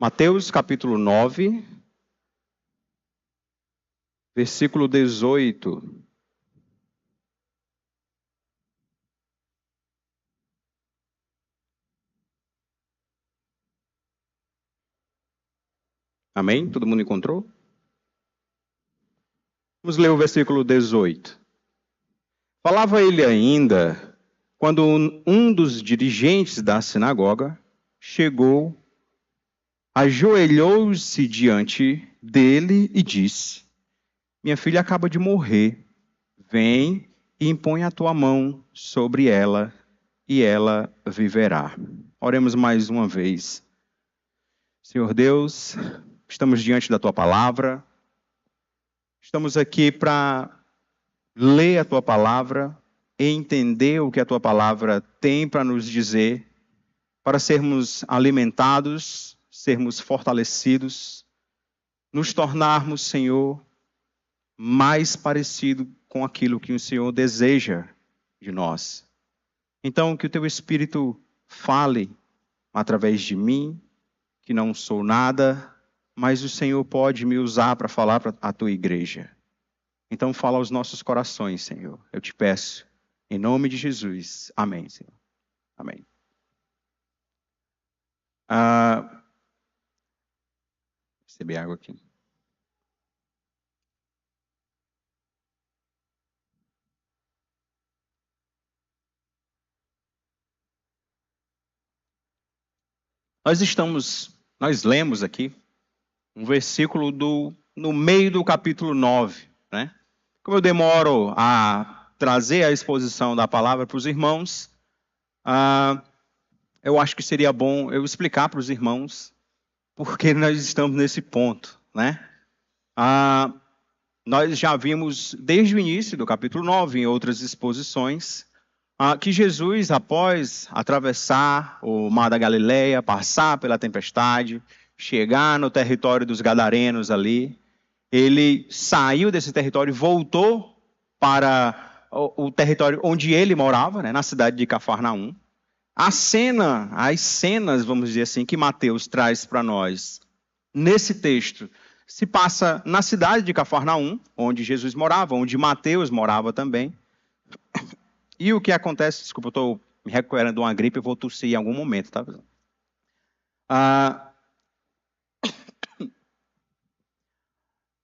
Mateus capítulo 9, versículo 18. Amém? Todo mundo encontrou? Vamos ler o versículo 18. Falava ele ainda, quando um dos dirigentes da sinagoga chegou, ajoelhou-se diante dele e disse: Minha filha acaba de morrer. Vem e impõe a tua mão sobre ela, e ela viverá. Oremos mais uma vez. Senhor Deus, estamos diante da tua palavra. Estamos aqui para ler a tua palavra e entender o que a tua palavra tem para nos dizer, para sermos alimentados, sermos fortalecidos, nos tornarmos, Senhor, mais parecido com aquilo que o Senhor deseja de nós. Então, que o teu Espírito fale através de mim, que não sou nada, mas o Senhor pode me usar para falar para a tua igreja. Então, fala aos nossos corações, Senhor. Eu te peço, em nome de Jesus. Amém, Senhor. Amém. Receber água aqui. Nós lemos aqui um versículo no meio do capítulo 9, né? Como eu demoro a trazer a exposição da palavra para os irmãos, eu acho que seria bom eu explicar para os irmãos por que nós estamos nesse ponto, né? Nós já vimos desde o início do capítulo 9, em outras exposições, que Jesus, após atravessar o Mar da Galileia, passar pela tempestade, chegar no território dos Gadarenos ali, ele saiu desse território e voltou para o território onde ele morava, né, na cidade de Cafarnaum. As cenas, vamos dizer assim, que Mateus traz para nós nesse texto, se passa na cidade de Cafarnaum, onde Jesus morava, onde Mateus morava também. E o que acontece, desculpa, eu estou me recuperando de uma gripe, eu vou tossir em algum momento, tá?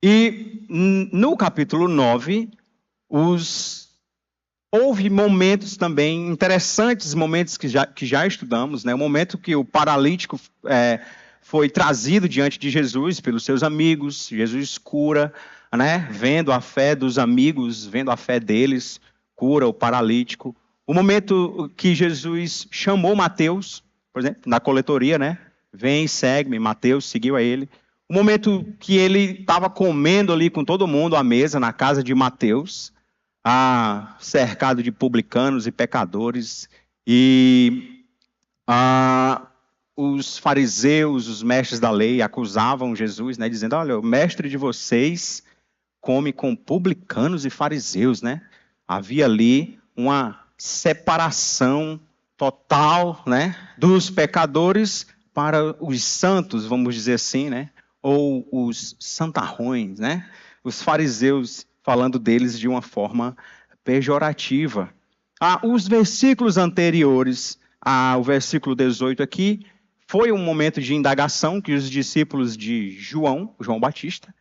E no capítulo 9, houve momentos também interessantes, momentos que já estudamos, né? O momento que o paralítico foi trazido diante de Jesus pelos seus amigos, Jesus cura, né? Vendo a fé dos amigos, vendo a fé deles, cura o paralítico. O momento que Jesus chamou Mateus, por exemplo, na coletoria, né? Vem, segue-me, Mateus seguiu a ele. O momento que ele estava comendo ali com todo mundo à mesa, na casa de Mateus, cercado de publicanos e pecadores, e os fariseus, os mestres da lei, acusavam Jesus, né, dizendo: olha, o mestre de vocês come com publicanos e fariseus, né? Havia ali uma separação total, né, dos pecadores para os santos, vamos dizer assim, né? Ou os santarrões, né? Os fariseus, falando deles de uma forma pejorativa. Os versículos anteriores ao versículo 18 aqui, foi um momento de indagação que os discípulos de João Batista,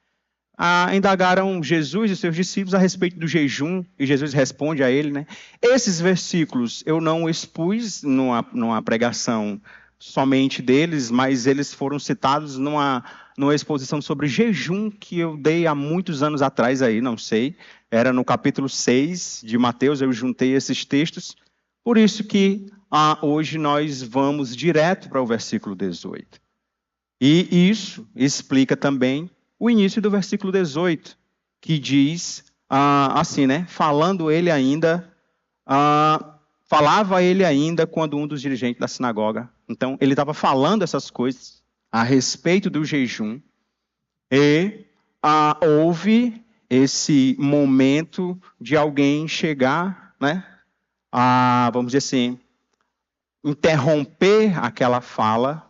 indagaram Jesus e seus discípulos a respeito do jejum, e Jesus responde a ele, né? Esses versículos eu não expus numa pregação somente deles, mas eles foram citados numa exposição sobre jejum que eu dei há muitos anos atrás aí, não sei, era no capítulo 6 de Mateus, eu juntei esses textos, por isso que hoje nós vamos direto para o versículo 18. E isso explica também o início do versículo 18, que diz assim, né? Falava ele ainda quando um dos dirigentes da sinagoga. Então, ele estava falando essas coisas a respeito do jejum. E houve esse momento de alguém chegar, né? Vamos dizer assim, interromper aquela fala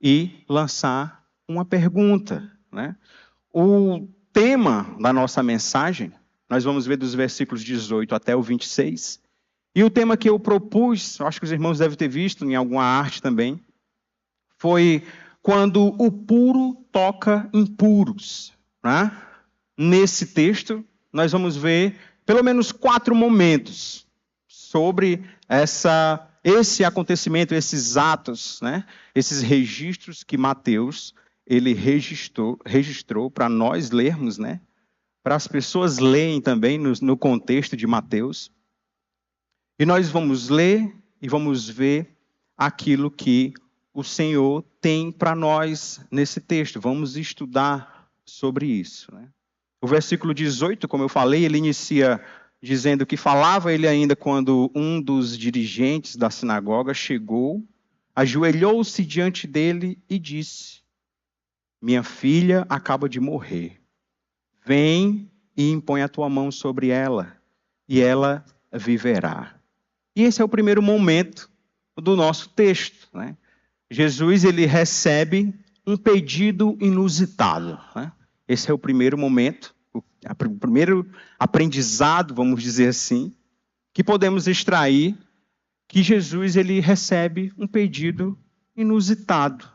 e lançar uma pergunta, né? O tema da nossa mensagem, nós vamos ver dos versículos 18 até o 26. E o tema que eu propus, eu acho que os irmãos devem ter visto em alguma arte também, foi quando o puro toca impuros, né? Nesse texto, nós vamos ver pelo menos 4 momentos sobre esse acontecimento, esses atos, né? Esses registros que Mateus ele registrou para nós lermos, né? Para as pessoas lerem também no contexto de Mateus. E nós vamos ler e vamos ver aquilo que o Senhor tem para nós nesse texto. Vamos estudar sobre isso, né? O versículo 18, como eu falei, ele inicia dizendo que falava ele ainda quando um dos dirigentes da sinagoga chegou, ajoelhou-se diante dele e disse: minha filha acaba de morrer. Vem e impõe a tua mão sobre ela, e ela viverá. E esse é o primeiro momento do nosso texto, né? Jesus ele recebe um pedido inusitado, né? Esse é o primeiro momento, o primeiro aprendizado, vamos dizer assim, que podemos extrair, que Jesus ele recebe um pedido inusitado.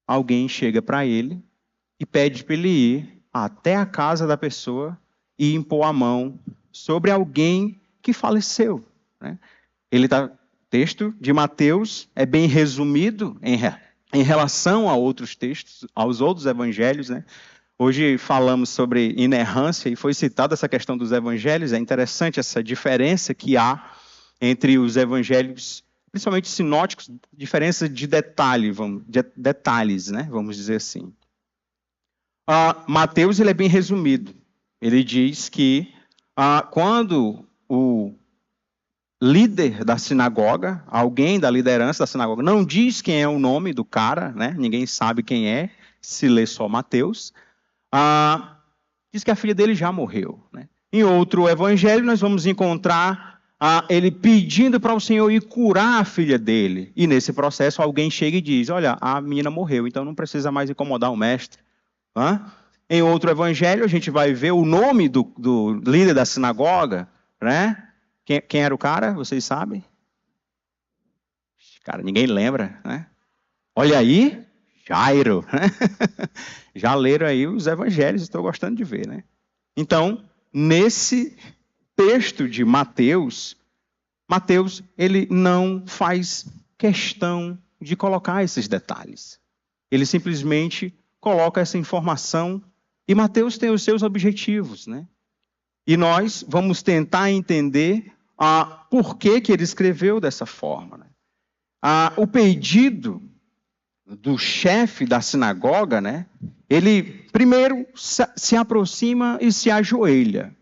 Alguém chega para ele e pede para ele ir até a casa da pessoa e impor a mão sobre alguém que faleceu, né? Texto de Mateus é bem resumido em relação a outros textos, aos outros evangelhos, né? Hoje falamos sobre inerrância e foi citada essa questão dos evangelhos. É interessante essa diferença que há entre os evangelhos, principalmente sinóticos, diferença de detalhes, né? Vamos dizer assim. Mateus ele é bem resumido. Ele diz que quando o líder da sinagoga, alguém da liderança da sinagoga, não diz quem é o nome do cara, né? Ninguém sabe quem é, se lê só Mateus, diz que a filha dele já morreu, né? Em outro evangelho nós vamos encontrar ele pedindo para o Senhor ir curar a filha dele, e nesse processo alguém chega e diz: olha, a menina morreu, então não precisa mais incomodar o mestre. Em outro evangelho a gente vai ver o nome do líder da sinagoga, né? Quem era o cara? Vocês sabem? Cara, ninguém lembra, né? Olha aí, Jairo. Já leram aí os evangelhos, estou gostando de ver, né? Então, nesse texto de Mateus, ele não faz questão de colocar esses detalhes. Ele simplesmente coloca essa informação e Mateus tem os seus objetivos, né? E nós vamos tentar entender por que ele escreveu dessa forma, né? O pedido do chefe da sinagoga, né? Ele primeiro se aproxima e se ajoelha.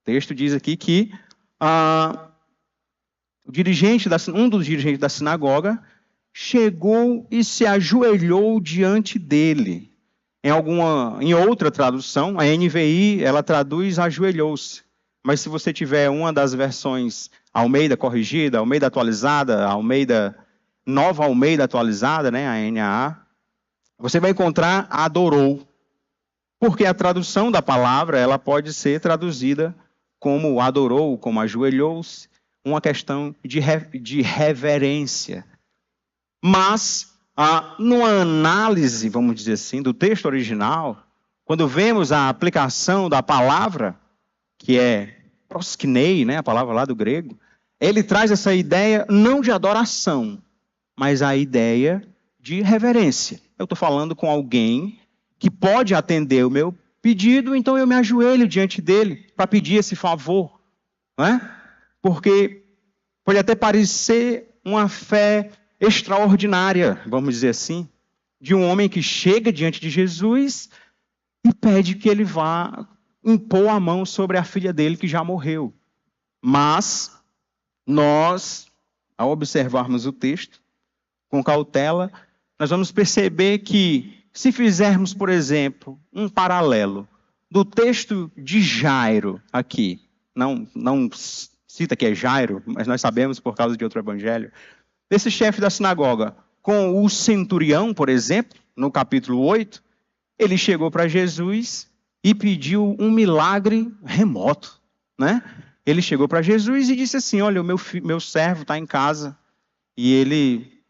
O texto diz aqui que um dos dirigentes da sinagoga chegou e se ajoelhou diante dele. Em outra tradução, a NVI, ela traduz ajoelhou-se. Mas se você tiver uma das versões Almeida corrigida, Almeida atualizada, Nova Almeida atualizada, né, a NAA, você vai encontrar adorou. Porque a tradução da palavra, ela pode ser traduzida como adorou, como ajoelhou-se, uma questão de reverência. Mas, numa análise, vamos dizer assim, do texto original, quando vemos a aplicação da palavra, que é proskinei, né, a palavra lá do grego, ele traz essa ideia não de adoração, mas a ideia de reverência. Eu estou falando com alguém que pode atender o meu pedido, então eu me ajoelho diante dele para pedir esse favor, né? Porque pode até parecer uma fé extraordinária, vamos dizer assim, de um homem que chega diante de Jesus e pede que ele vá impor a mão sobre a filha dele que já morreu. Mas nós, ao observarmos o texto com cautela, nós vamos perceber que se fizermos, por exemplo, um paralelo do texto de Jairo aqui, não cita que é Jairo, mas nós sabemos por causa de outro evangelho, desse chefe da sinagoga, com o centurião, por exemplo, no capítulo 8, ele chegou para Jesus e pediu um milagre remoto, né? Ele chegou para Jesus e disse assim: olha, o meu servo está em casa e ele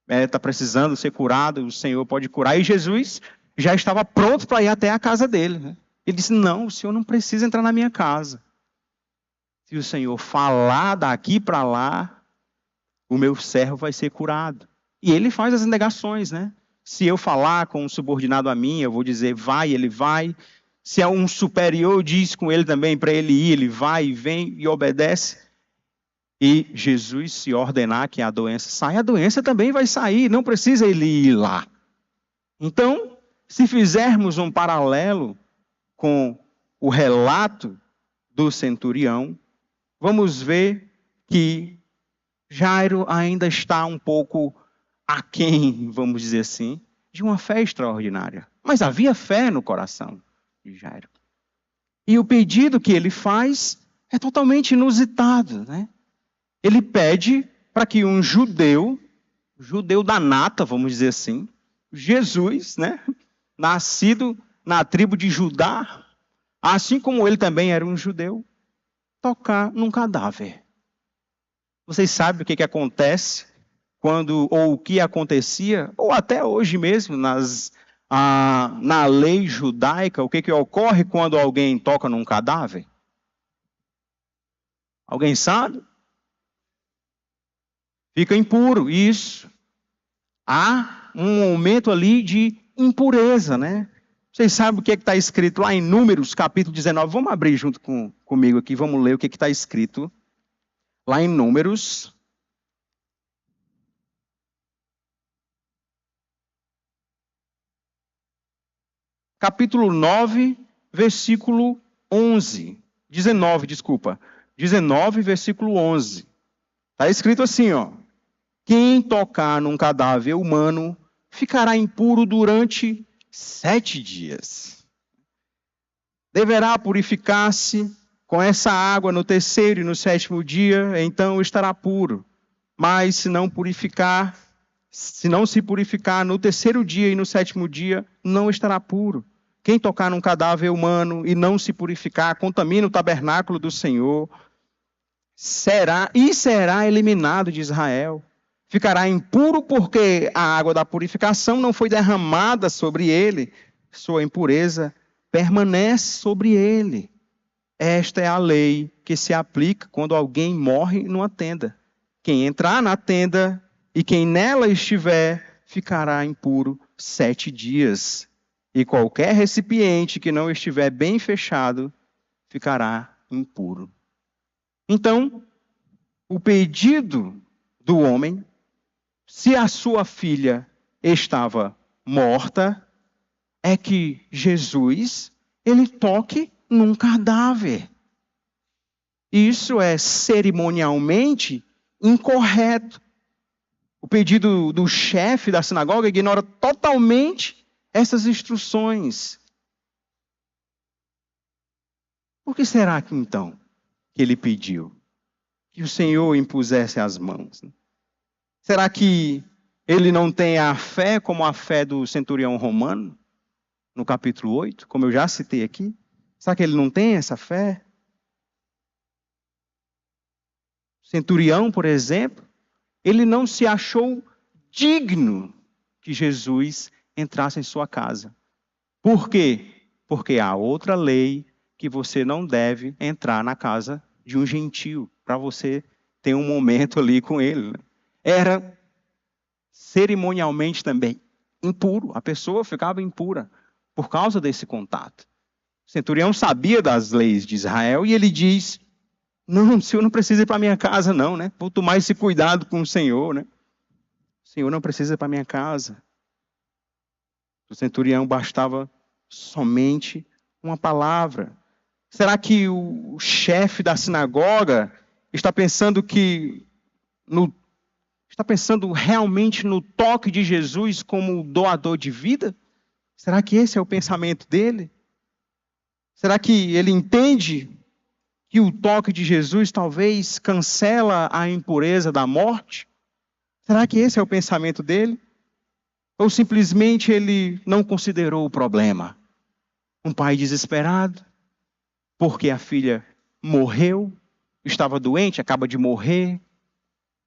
está precisando ser curado, o Senhor pode curar. E Jesus já estava pronto para ir até a casa dele, né? Ele disse: não, o Senhor não precisa entrar na minha casa. Se o Senhor falar daqui para lá, o meu servo vai ser curado. E ele faz as negações, né? Se eu falar com um subordinado a mim, eu vou dizer vai, ele vai. Se é um superior, diz com ele também para ele ir, ele vai e vem e obedece. E Jesus, se ordenar que a doença saia, a doença também vai sair, não precisa ele ir lá. Então, se fizermos um paralelo com o relato do centurião, vamos ver que Jairo ainda está um pouco aquém, vamos dizer assim, de uma fé extraordinária. Mas havia fé no coração de Jairo. E o pedido que ele faz é totalmente inusitado, né? Ele pede para que um judeu da nata, vamos dizer assim, Jesus, né, nascido na tribo de Judá, assim como ele também era um judeu, tocar num cadáver. Vocês sabem o que acontece quando, ou o que acontecia, ou até hoje mesmo, na lei judaica, o que ocorre quando alguém toca num cadáver? Alguém sabe? Fica impuro, isso. Há um momento ali de impureza, né? Vocês sabem o que está escrito lá em Números, capítulo 19. Vamos abrir junto comigo aqui, vamos ler o que está escrito lá em Números. Capítulo 9, versículo 11. 19, desculpa. 19, versículo 11. Está escrito assim, ó. Quem tocar num cadáver humano ficará impuro durante 7 dias. Deverá purificar-se com essa água no 3º e no 7º dia, então estará puro. Mas se não se purificar no 3º dia e no 7º dia, não estará puro. Quem tocar num cadáver humano e não se purificar, contamina o tabernáculo do Senhor, será eliminado de Israel. Ficará impuro porque a água da purificação não foi derramada sobre ele. Sua impureza permanece sobre ele. Esta é a lei que se aplica quando alguém morre numa tenda. Quem entrar na tenda e quem nela estiver, ficará impuro 7 dias. E qualquer recipiente que não estiver bem fechado, ficará impuro. Então, o pedido do homem, se a sua filha estava morta, é que Jesus, ele toque num cadáver. Isso é cerimonialmente incorreto. O pedido do chefe da sinagoga ignora totalmente essas instruções. Por que será que então que ele pediu que o Senhor impusesse as mãos? Será que ele não tem a fé como a fé do centurião romano, no capítulo 8, como eu já citei aqui? Será que ele não tem essa fé? O centurião, por exemplo, ele não se achou digno que Jesus entrasse em sua casa. Por quê? Porque há outra lei que você não deve entrar na casa de um gentio, para você ter um momento ali com ele. Era cerimonialmente também impuro. A pessoa ficava impura por causa desse contato. O centurião sabia das leis de Israel e ele diz: não, o senhor não precisa ir para minha casa não, né? Vou tomar esse cuidado com o senhor, né? O senhor não precisa ir para minha casa. O centurião bastava somente uma palavra. Será que o chefe da sinagoga está pensando realmente no toque de Jesus como doador de vida? Será que esse é o pensamento dele? Será que ele entende que o toque de Jesus talvez cancela a impureza da morte? Será que esse é o pensamento dele? Ou simplesmente ele não considerou o problema? Um pai desesperado, porque a filha morreu, estava doente, acaba de morrer.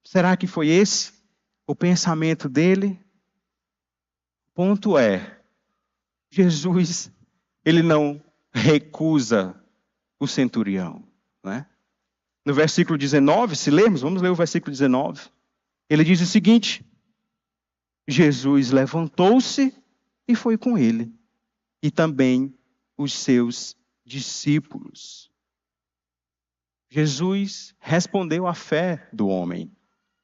Será que foi esse o pensamento dele? O ponto é, Jesus, ele não recusa o centurião, né? No versículo 19, se lermos, vamos ler o versículo 19. Ele diz o seguinte: Jesus levantou-se e foi com ele, e também os seus discípulos. Jesus respondeu à fé do homem,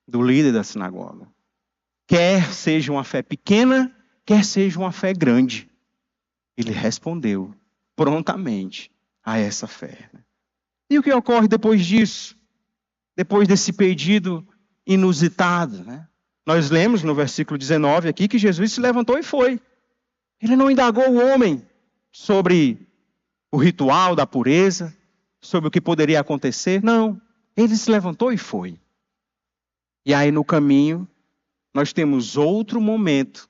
do líder da sinagoga. Quer seja uma fé pequena, quer seja uma fé grande. Ele respondeu prontamente a essa fé. E o que ocorre depois disso? Depois desse pedido inusitado, né? Nós lemos no versículo 19 aqui que Jesus se levantou e foi. Ele não indagou o homem sobre o ritual da pureza, sobre o que poderia acontecer. Não, ele se levantou e foi. E aí no caminho, nós temos outro momento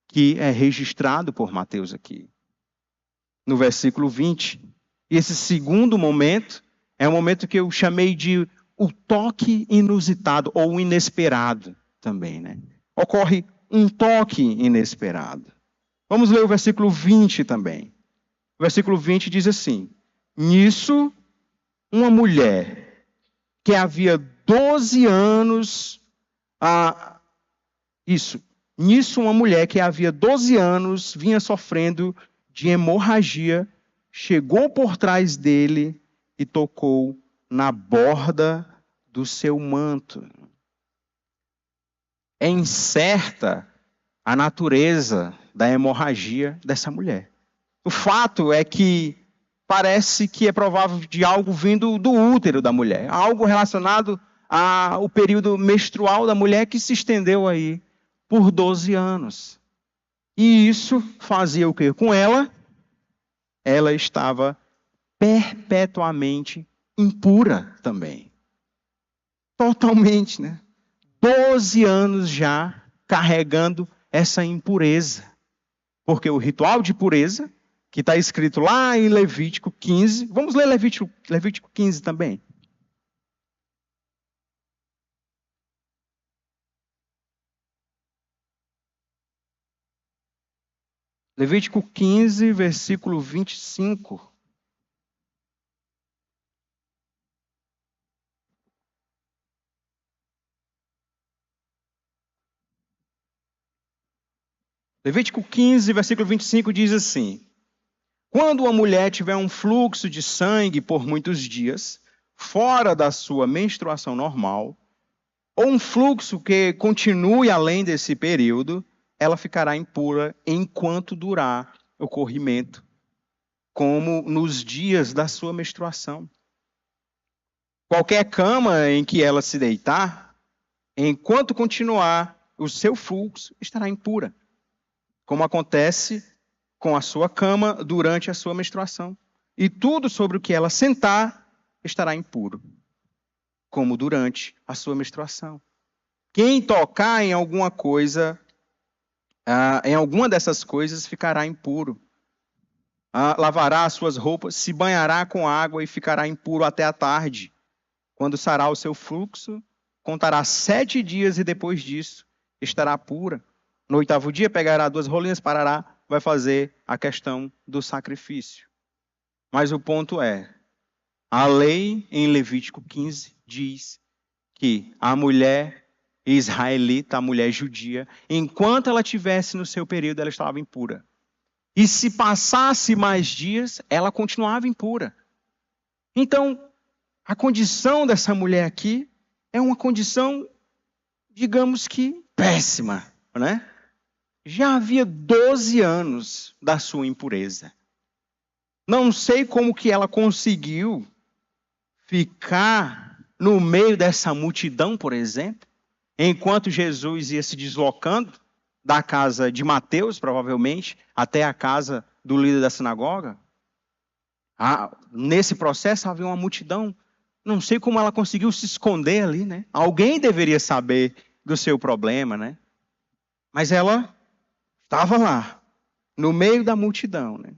que é registrado por Mateus aqui. No versículo 20. E esse segundo momento é um momento que eu chamei de o toque inusitado ou inesperado também, né? Ocorre um toque inesperado. Vamos ler o versículo 20 também. O versículo 20 diz assim: nisso, uma mulher que havia 12 anos... Nisso, uma mulher que havia 12 anos vinha sofrendo de hemorragia, chegou por trás dele e tocou na borda do seu manto. É incerta a natureza da hemorragia dessa mulher. O fato é que parece que é provável de algo vindo do útero da mulher, algo relacionado ao período menstrual da mulher que se estendeu aí por 12 anos. E isso fazia o quê com ela? Ela estava perpetuamente impura também. Totalmente, né? 12 anos já carregando essa impureza. Porque o ritual de pureza, que está escrito lá em Levítico 15, vamos ler Levítico 15 também. Levítico 15, versículo 25. Levítico 15, versículo 25 diz assim: quando uma mulher tiver um fluxo de sangue por muitos dias, fora da sua menstruação normal, ou um fluxo que continue além desse período, ela ficará impura enquanto durar o corrimento, como nos dias da sua menstruação. Qualquer cama em que ela se deitar, enquanto continuar o seu fluxo, estará impura, como acontece com a sua cama durante a sua menstruação. E tudo sobre o que ela sentar estará impuro, como durante a sua menstruação. Quem tocar em alguma coisa, em alguma dessas coisas, ficará impuro. Lavará as suas roupas, se banhará com água e ficará impuro até a tarde. Quando sarar o seu fluxo, contará 7 dias e depois disso estará pura. No 8º dia pegará 2 rolinhas, parará, vai fazer a questão do sacrifício. Mas o ponto é, a lei em Levítico 15 diz que a mulher israelita, a mulher judia, enquanto ela estivesse no seu período, ela estava impura. E se passasse mais dias, ela continuava impura. Então, a condição dessa mulher aqui é uma condição, digamos que, péssima, né? Já havia 12 anos da sua impureza. Não sei como que ela conseguiu ficar no meio dessa multidão, por exemplo, enquanto Jesus ia se deslocando da casa de Mateus, provavelmente, até a casa do líder da sinagoga. Nesse processo havia uma multidão. Não sei como ela conseguiu se esconder ali, né? Alguém deveria saber do seu problema, né? Mas ela estava lá, no meio da multidão, né?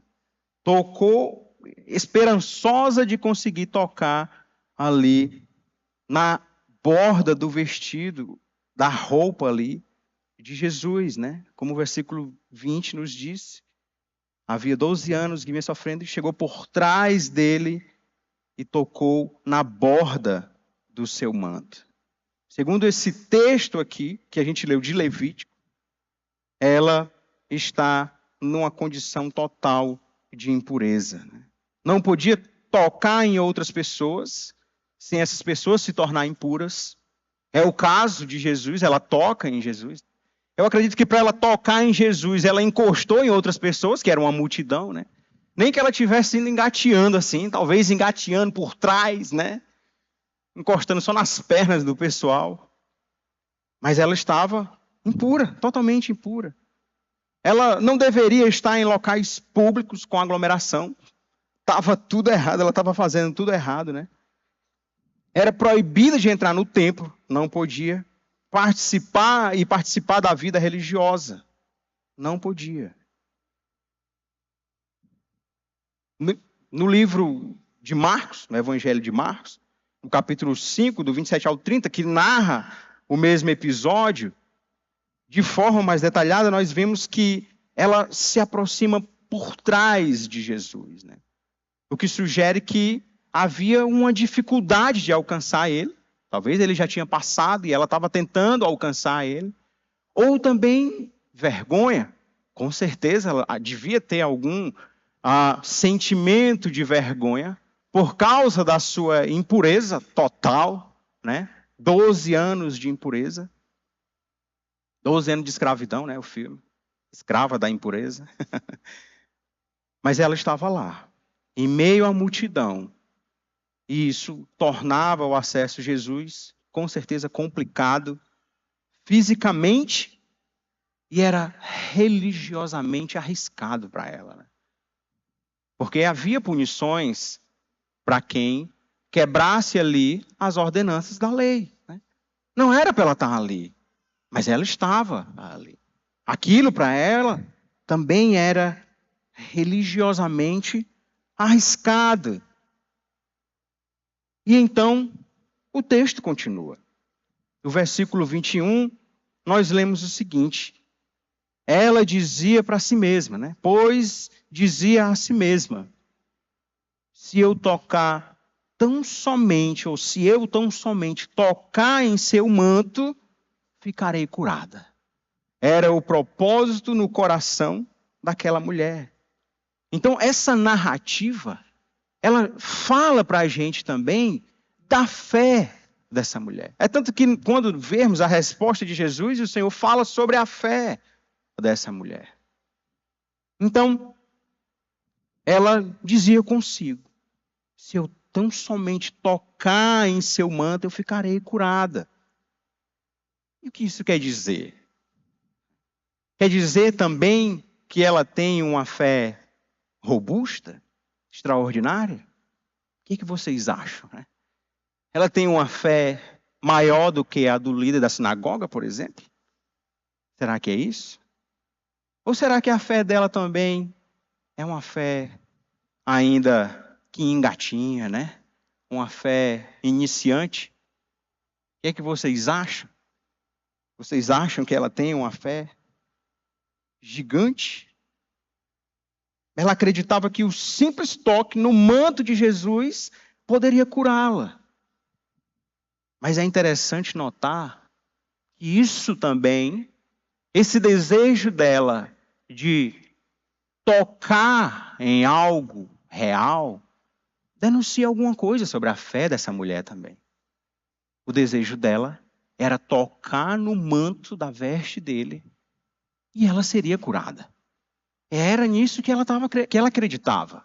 Tocou, esperançosa de conseguir tocar ali na borda do vestido, da roupa ali de Jesus, né? Como o versículo 20 nos diz. Havia 12 anos que vinha sofrendo e chegou por trás dele e tocou na borda do seu manto. Segundo esse texto aqui, que a gente leu de Levítico, ela está numa condição total de impureza, né? Não podia tocar em outras pessoas, sem essas pessoas se tornarem impuras. É o caso de Jesus, ela toca em Jesus. Eu acredito que para ela tocar em Jesus, ela encostou em outras pessoas, que era uma multidão, né? Nem que ela estivesse indo engateando assim, talvez engateando por trás, né? Encostando só nas pernas do pessoal. Mas ela estava impura, totalmente impura. Ela não deveria estar em locais públicos com aglomeração. Estava tudo errado, ela estava fazendo tudo errado, né? Era proibida de entrar no templo, não podia participar da vida religiosa. Não podia. No livro de Marcos, no Evangelho de Marcos, no capítulo 5, do 27 ao 30, que narra o mesmo episódio, de forma mais detalhada, nós vemos que ela se aproxima por trás de Jesus, né? O que sugere que havia uma dificuldade de alcançar ele. Talvez ele já tinha passado e ela estava tentando alcançar ele. Ou também vergonha. Com certeza ela devia ter algum sentimento de vergonha por causa da sua impureza total, né? 12 anos de impureza. 12 anos de escravidão, né? O filme. Escrava da impureza. Mas ela estava lá, em meio à multidão. E isso tornava o acesso a Jesus, com certeza, complicado fisicamente e era religiosamente arriscado para ela, né? Porque havia punições para quem quebrasse ali as ordenanças da lei, né? Não era para ela estar ali, mas ela estava ali. Aquilo para ela também era religiosamente arriscado. E então, o texto continua. No versículo 21, nós lemos o seguinte. Ela dizia para si mesma, né? Pois dizia a si mesma, se eu tocar tão somente, ou se eu tão somente tocar em seu manto, ficarei curada. Era o propósito no coração daquela mulher. Então, essa narrativa, ela fala para a gente também da fé dessa mulher. É tanto que quando vermos a resposta de Jesus, o Senhor fala sobre a fé dessa mulher. Então, ela dizia consigo, se eu tão somente tocar em seu manto, eu ficarei curada. E o que isso quer dizer? Quer dizer também que ela tem uma fé robusta, extraordinária? O que vocês acham, né? Ela tem uma fé maior do que a do líder da sinagoga, por exemplo? Será que é isso? Ou será que a fé dela também é uma fé ainda que engatinha, né? Uma fé iniciante? O que vocês acham? Vocês acham que ela tem uma fé gigante? Ela acreditava que o simples toque no manto de Jesus poderia curá-la. Mas é interessante notar que isso também, esse desejo dela de tocar em algo real, denuncia alguma coisa sobre a fé dessa mulher também. O desejo dela era tocar no manto da veste dele e ela seria curada. Era nisso que ela acreditava.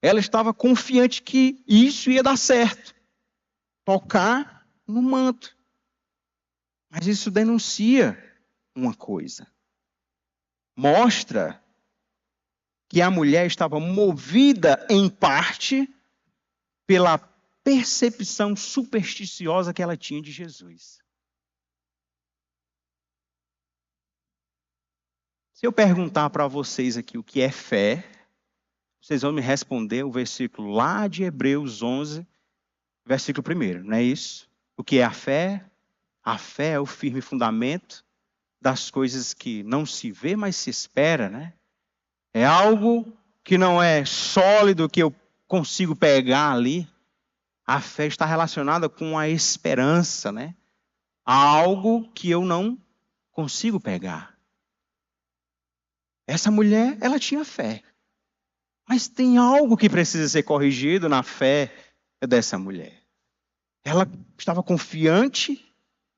Ela estava confiante que isso ia dar certo. Tocar no manto. Mas isso denuncia uma coisa. Mostra que a mulher estava movida em parte pela percepção supersticiosa que ela tinha de Jesus. Se eu perguntar para vocês aqui o que é fé, vocês vão me responder o versículo lá de Hebreus 11, versículo 1, não é isso? O que é a fé? A fé é o firme fundamento das coisas que não se vê, mas se espera, né? É algo que não é sólido, que eu consigo pegar ali. A fé está relacionada com a esperança, né? Algo que eu não consigo pegar. Essa mulher, ela tinha fé. Mas tem algo que precisa ser corrigido na fé dessa mulher. Ela estava confiante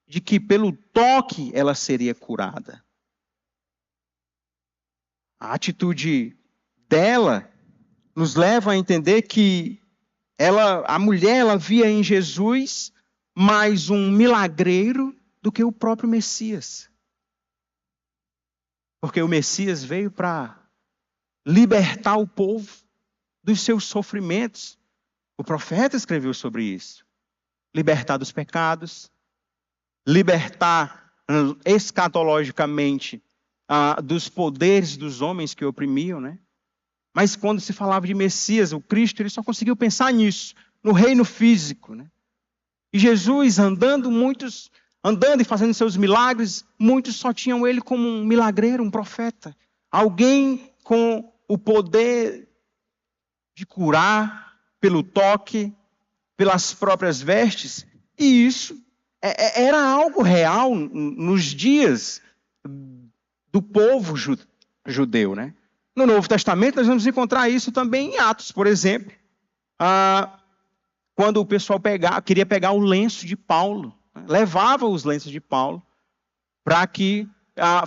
de que pelo toque ela seria curada. A atitude dela nos leva a entender que a mulher, ela via em Jesus mais um milagreiro do que o próprio Messias. Porque o Messias veio para libertar o povo dos seus sofrimentos. O profeta escreveu sobre isso. Libertar dos pecados, libertar escatologicamente dos poderes dos homens que oprimiam, né? Mas quando se falava de Messias, o Cristo, ele só conseguiu pensar nisso, no reino físico, né? E Jesus andando e fazendo seus milagres, muitos só tinham ele como um milagreiro, um profeta, alguém com o poder de curar pelo toque, pelas próprias vestes, e isso era algo real nos dias do povo judeu, né? No Novo Testamento nós vamos encontrar isso também em Atos, por exemplo, quando o pessoal queria pegar o lenço de Paulo, né? Levava os lenços de Paulo para que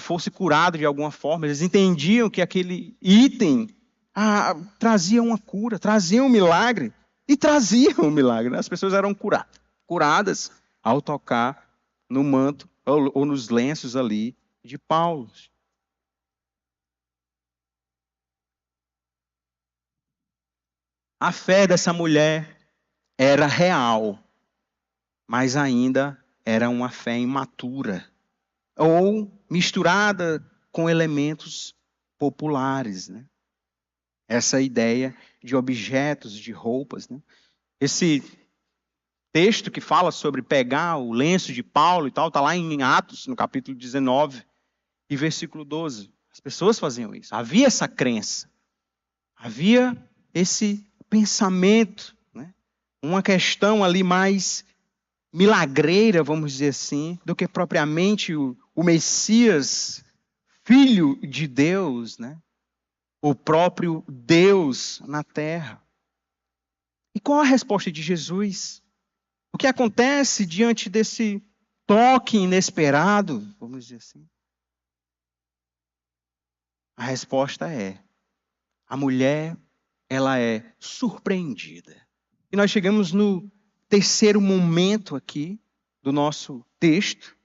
fosse curado de alguma forma. Eles entendiam que aquele item trazia uma cura, trazia um milagre, e trazia um milagre. As pessoas eram curadas ao tocar no manto ou nos lenços ali de Paulo. A fé dessa mulher era real, mas ainda era uma fé imatura, ou misturada com elementos populares, né? Essa ideia de objetos, de roupas, né? Esse texto que fala sobre pegar o lenço de Paulo e tal, está lá em Atos, no capítulo 19 e versículo 12. As pessoas faziam isso. Havia essa crença. Havia esse pensamento, né? Uma questão ali mais milagreira, vamos dizer assim, do que propriamente o Messias, filho de Deus, né? O próprio Deus na terra. E qual a resposta de Jesus? O que acontece diante desse toque inesperado, vamos dizer assim? A resposta é: a mulher, ela é surpreendida. E nós chegamos no terceiro momento aqui do nosso texto,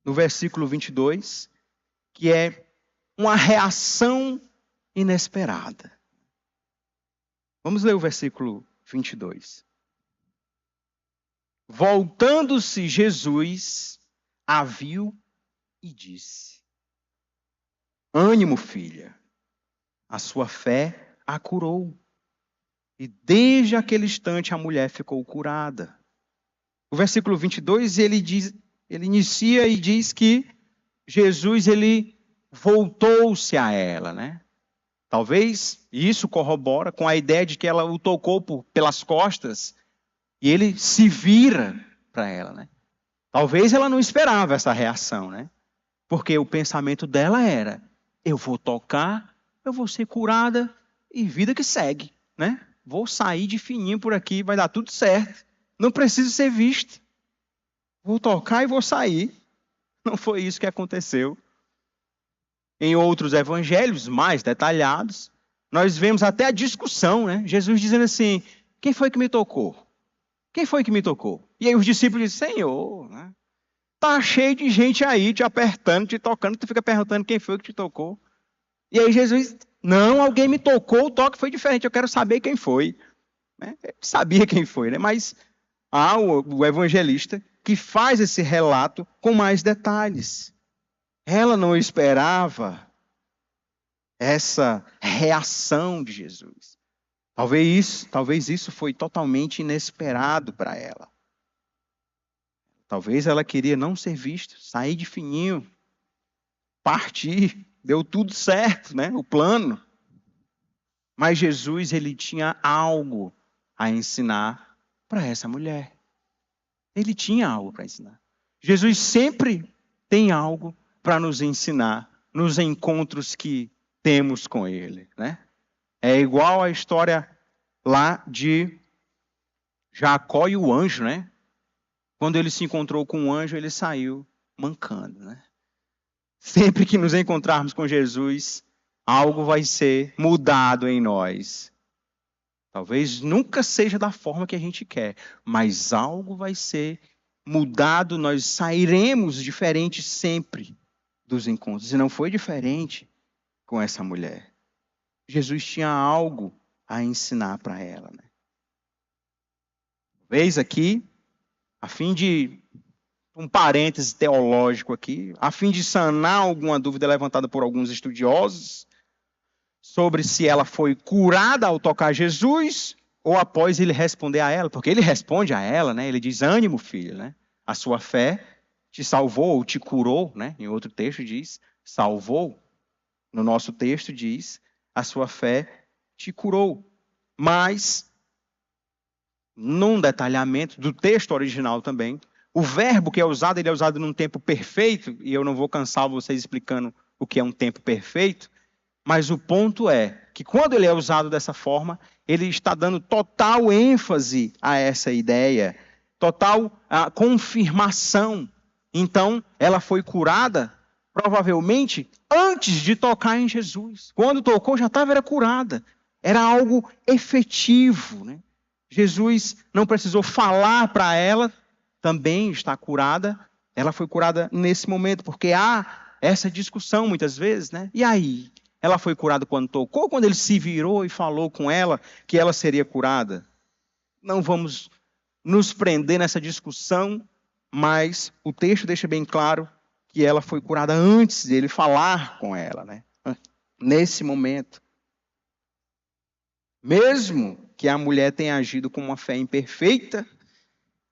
no versículo 22, que é uma reação inesperada. Vamos ler o versículo 22. Voltando-se Jesus, a viu e disse: ânimo, filha, a sua fé a curou. E desde aquele instante a mulher ficou curada. O versículo 22, ele inicia e diz que Jesus, ele voltou-se a ela, né? Talvez isso corrobora com a ideia de que ela o tocou pelas costas e ele se vira para ela, né? Talvez ela não esperava essa reação, né? Porque o pensamento dela era: eu vou tocar, eu vou ser curada e vida que segue, né? Vou sair de fininho por aqui, vai dar tudo certo. Não preciso ser visto. Vou tocar e vou sair. Não foi isso que aconteceu. Em outros evangelhos mais detalhados, nós vemos até a discussão, né? Jesus dizendo assim: quem foi que me tocou? Quem foi que me tocou? E aí os discípulos dizem: Senhor, né? Tá cheio de gente aí te apertando, te tocando, tu fica perguntando quem foi que te tocou. E aí Jesus: não, alguém me tocou, o toque foi diferente, eu quero saber quem foi. Ele sabia quem foi, né? Mas há o evangelista que faz esse relato com mais detalhes. Ela não esperava essa reação de Jesus. Talvez isso foi totalmente inesperado para ela. Talvez ela queria não ser vista, sair de fininho, partir, deu tudo certo, né? O plano. Mas Jesus, ele tinha algo a ensinar para essa mulher. Ele tinha algo para ensinar. Jesus sempre tem algo para nos ensinar nos encontros que temos com ele, né? É igual a história lá de Jacó e o anjo, né? Quando ele se encontrou com o anjo, ele saiu mancando, né? Sempre que nos encontrarmos com Jesus, algo vai ser mudado em nós. Talvez nunca seja da forma que a gente quer, mas algo vai ser mudado, nós sairemos diferentes sempre dos encontros. E não foi diferente com essa mulher. Jesus tinha algo a ensinar para ela, né? Talvez aqui, a fim de um parêntese teológico aqui, a fim de sanar alguma dúvida levantada por alguns estudiosos sobre se ela foi curada ao tocar Jesus ou após ele responder a ela, porque ele responde a ela, né? Ele diz: ânimo, filha, né? A sua fé te salvou ou te curou, né? Em outro texto diz salvou. No nosso texto diz a sua fé te curou. Mas num detalhamento do texto original também, o verbo que é usado, ele é usado num tempo perfeito, e eu não vou cansar vocês explicando o que é um tempo perfeito, mas o ponto é que quando ele é usado dessa forma, ele está dando total ênfase a essa ideia, total confirmação. Então, ela foi curada, provavelmente, antes de tocar em Jesus. Quando tocou, já era curada. Era algo efetivo, né? Jesus não precisou falar para ela, também está curada. Ela foi curada nesse momento, porque há essa discussão muitas vezes, né? E aí? Ela foi curada quando tocou, quando ele se virou e falou com ela que ela seria curada? Não vamos nos prender nessa discussão, mas o texto deixa bem claro que ela foi curada antes de ele falar com ela, né? Nesse momento. Mesmo que a mulher tenha agido com uma fé imperfeita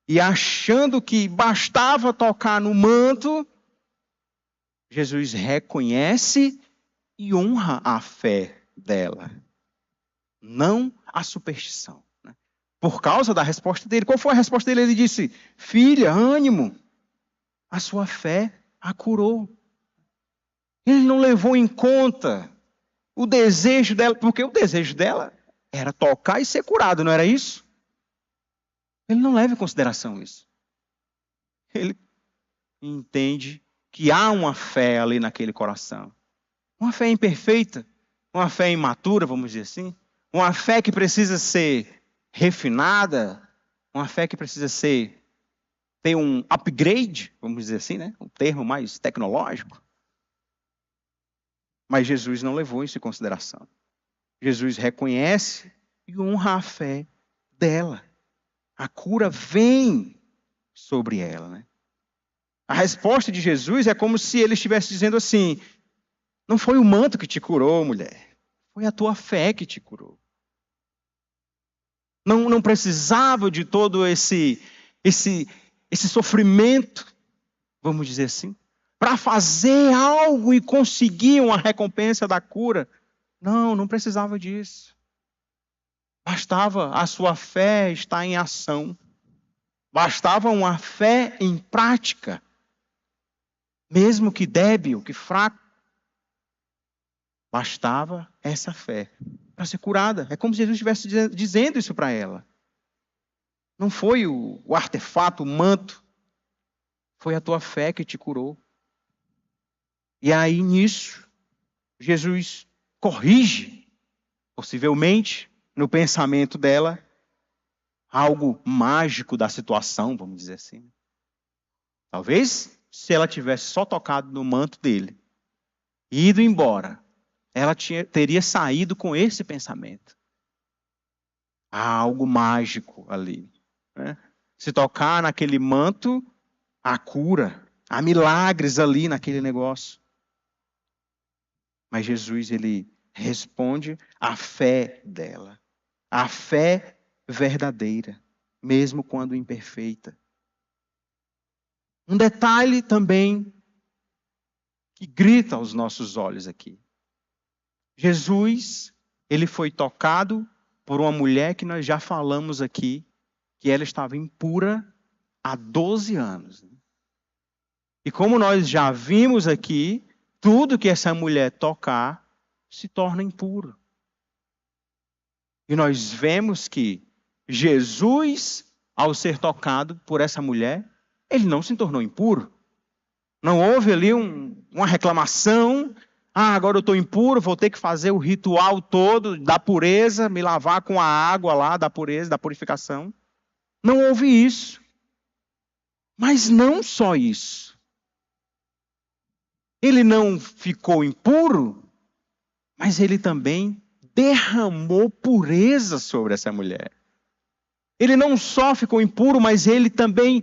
e achando que bastava tocar no manto, Jesus reconhece e honra a fé dela, não a superstição. Né? Por causa da resposta dele. Qual foi a resposta dele? Ele disse: filha, ânimo, a sua fé a curou. Ele não levou em conta o desejo dela, porque o desejo dela era tocar e ser curado, não era isso? Ele não leva em consideração isso. Ele entende que há uma fé ali naquele coração. Uma fé imperfeita, uma fé imatura, vamos dizer assim. Uma fé que precisa ser refinada, uma fé que precisa ter um upgrade, vamos dizer assim, né? Um termo mais tecnológico. Mas Jesus não levou isso em consideração. Jesus reconhece e honra a fé dela. A cura vem sobre ela, né? A resposta de Jesus é como se ele estivesse dizendo assim: não foi o manto que te curou, mulher. Foi a tua fé que te curou. Não precisava de todo esse sofrimento, vamos dizer assim, para fazer algo e conseguir uma recompensa da cura. Não precisava disso. Bastava a sua fé estar em ação. Bastava uma fé em prática. Mesmo que débil, que fraco. Bastava essa fé para ser curada. É como se Jesus estivesse dizendo isso para ela. Não foi o artefato, o manto. Foi a tua fé que te curou. E aí, nisso, Jesus corrige, possivelmente, no pensamento dela, algo mágico da situação, vamos dizer assim. Talvez, se ela tivesse só tocado no manto dele e ido embora, ela teria saído com esse pensamento. Há algo mágico ali. Né? Se tocar naquele manto, há cura. Há milagres ali naquele negócio. Mas Jesus, ele responde à fé dela. A fé verdadeira, mesmo quando imperfeita. Um detalhe também que grita aos nossos olhos aqui. Jesus, ele foi tocado por uma mulher que nós já falamos aqui, que ela estava impura há 12 anos. E como nós já vimos aqui, tudo que essa mulher tocar se torna impuro. E nós vemos que Jesus, ao ser tocado por essa mulher, ele não se tornou impuro. Não houve ali uma reclamação. Agora eu estou impuro, vou ter que fazer o ritual todo da pureza, me lavar com a água lá da pureza, da purificação. Não houve isso. Mas não só isso. Ele não ficou impuro, mas ele também derramou pureza sobre essa mulher. Ele não só ficou impuro, mas ele também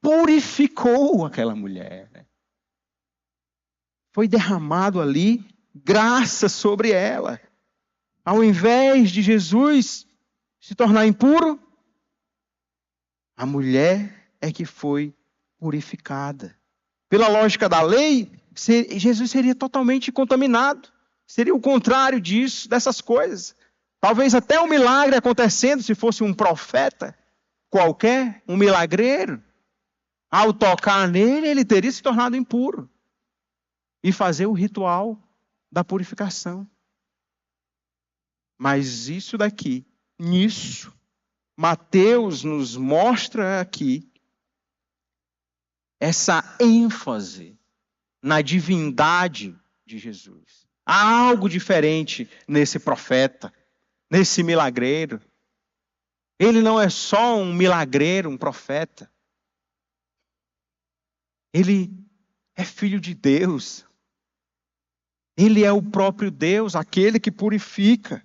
purificou aquela mulher. Foi derramado ali graça sobre ela. Ao invés de Jesus se tornar impuro, a mulher é que foi purificada. Pela lógica da lei, Jesus seria totalmente contaminado. Seria o contrário disso, dessas coisas. Talvez até um milagre acontecendo, se fosse um profeta qualquer, um milagreiro. Ao tocar nele, ele teria se tornado impuro. E fazer o ritual da purificação. Mas isso daqui, nisso, Mateus nos mostra aqui essa ênfase na divindade de Jesus. Há algo diferente nesse profeta, nesse milagreiro. Ele não é só um milagreiro, um profeta. Ele é filho de Deus. Ele é o próprio Deus, aquele que purifica,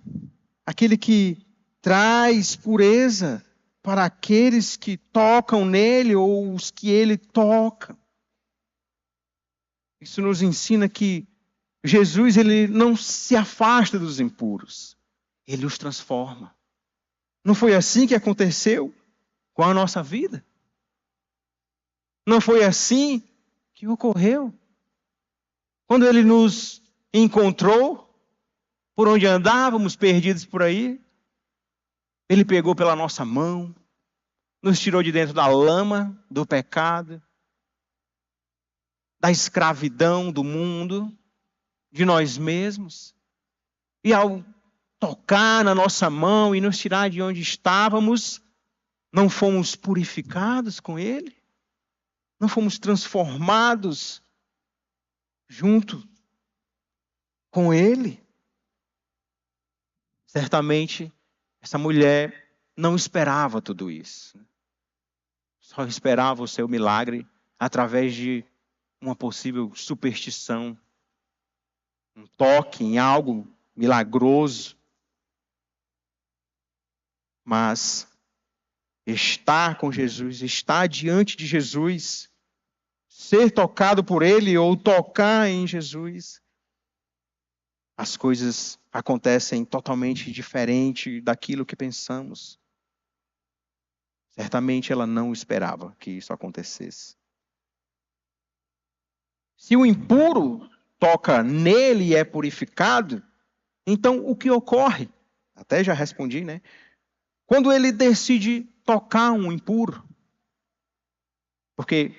aquele que traz pureza para aqueles que tocam nele ou os que ele toca. Isso nos ensina que Jesus, ele não se afasta dos impuros, ele os transforma. Não foi assim que aconteceu com a nossa vida? Não foi assim que ocorreu? Quando ele nos encontrou, por onde andávamos perdidos por aí, ele pegou pela nossa mão, nos tirou de dentro da lama, do pecado, da escravidão do mundo, de nós mesmos. E ao tocar na nossa mão e nos tirar de onde estávamos, não fomos purificados com ele? Não fomos transformados junto com ele? Certamente, essa mulher não esperava tudo isso. Só esperava o seu milagre através de uma possível superstição, um toque em algo milagroso. Mas estar com Jesus, estar diante de Jesus, ser tocado por ele ou tocar em Jesus, as coisas acontecem totalmente diferente daquilo que pensamos. Certamente ela não esperava que isso acontecesse. Se o impuro toca nele e é purificado, então o que ocorre? Até já respondi, né? Quando ele decide tocar um impuro. Porque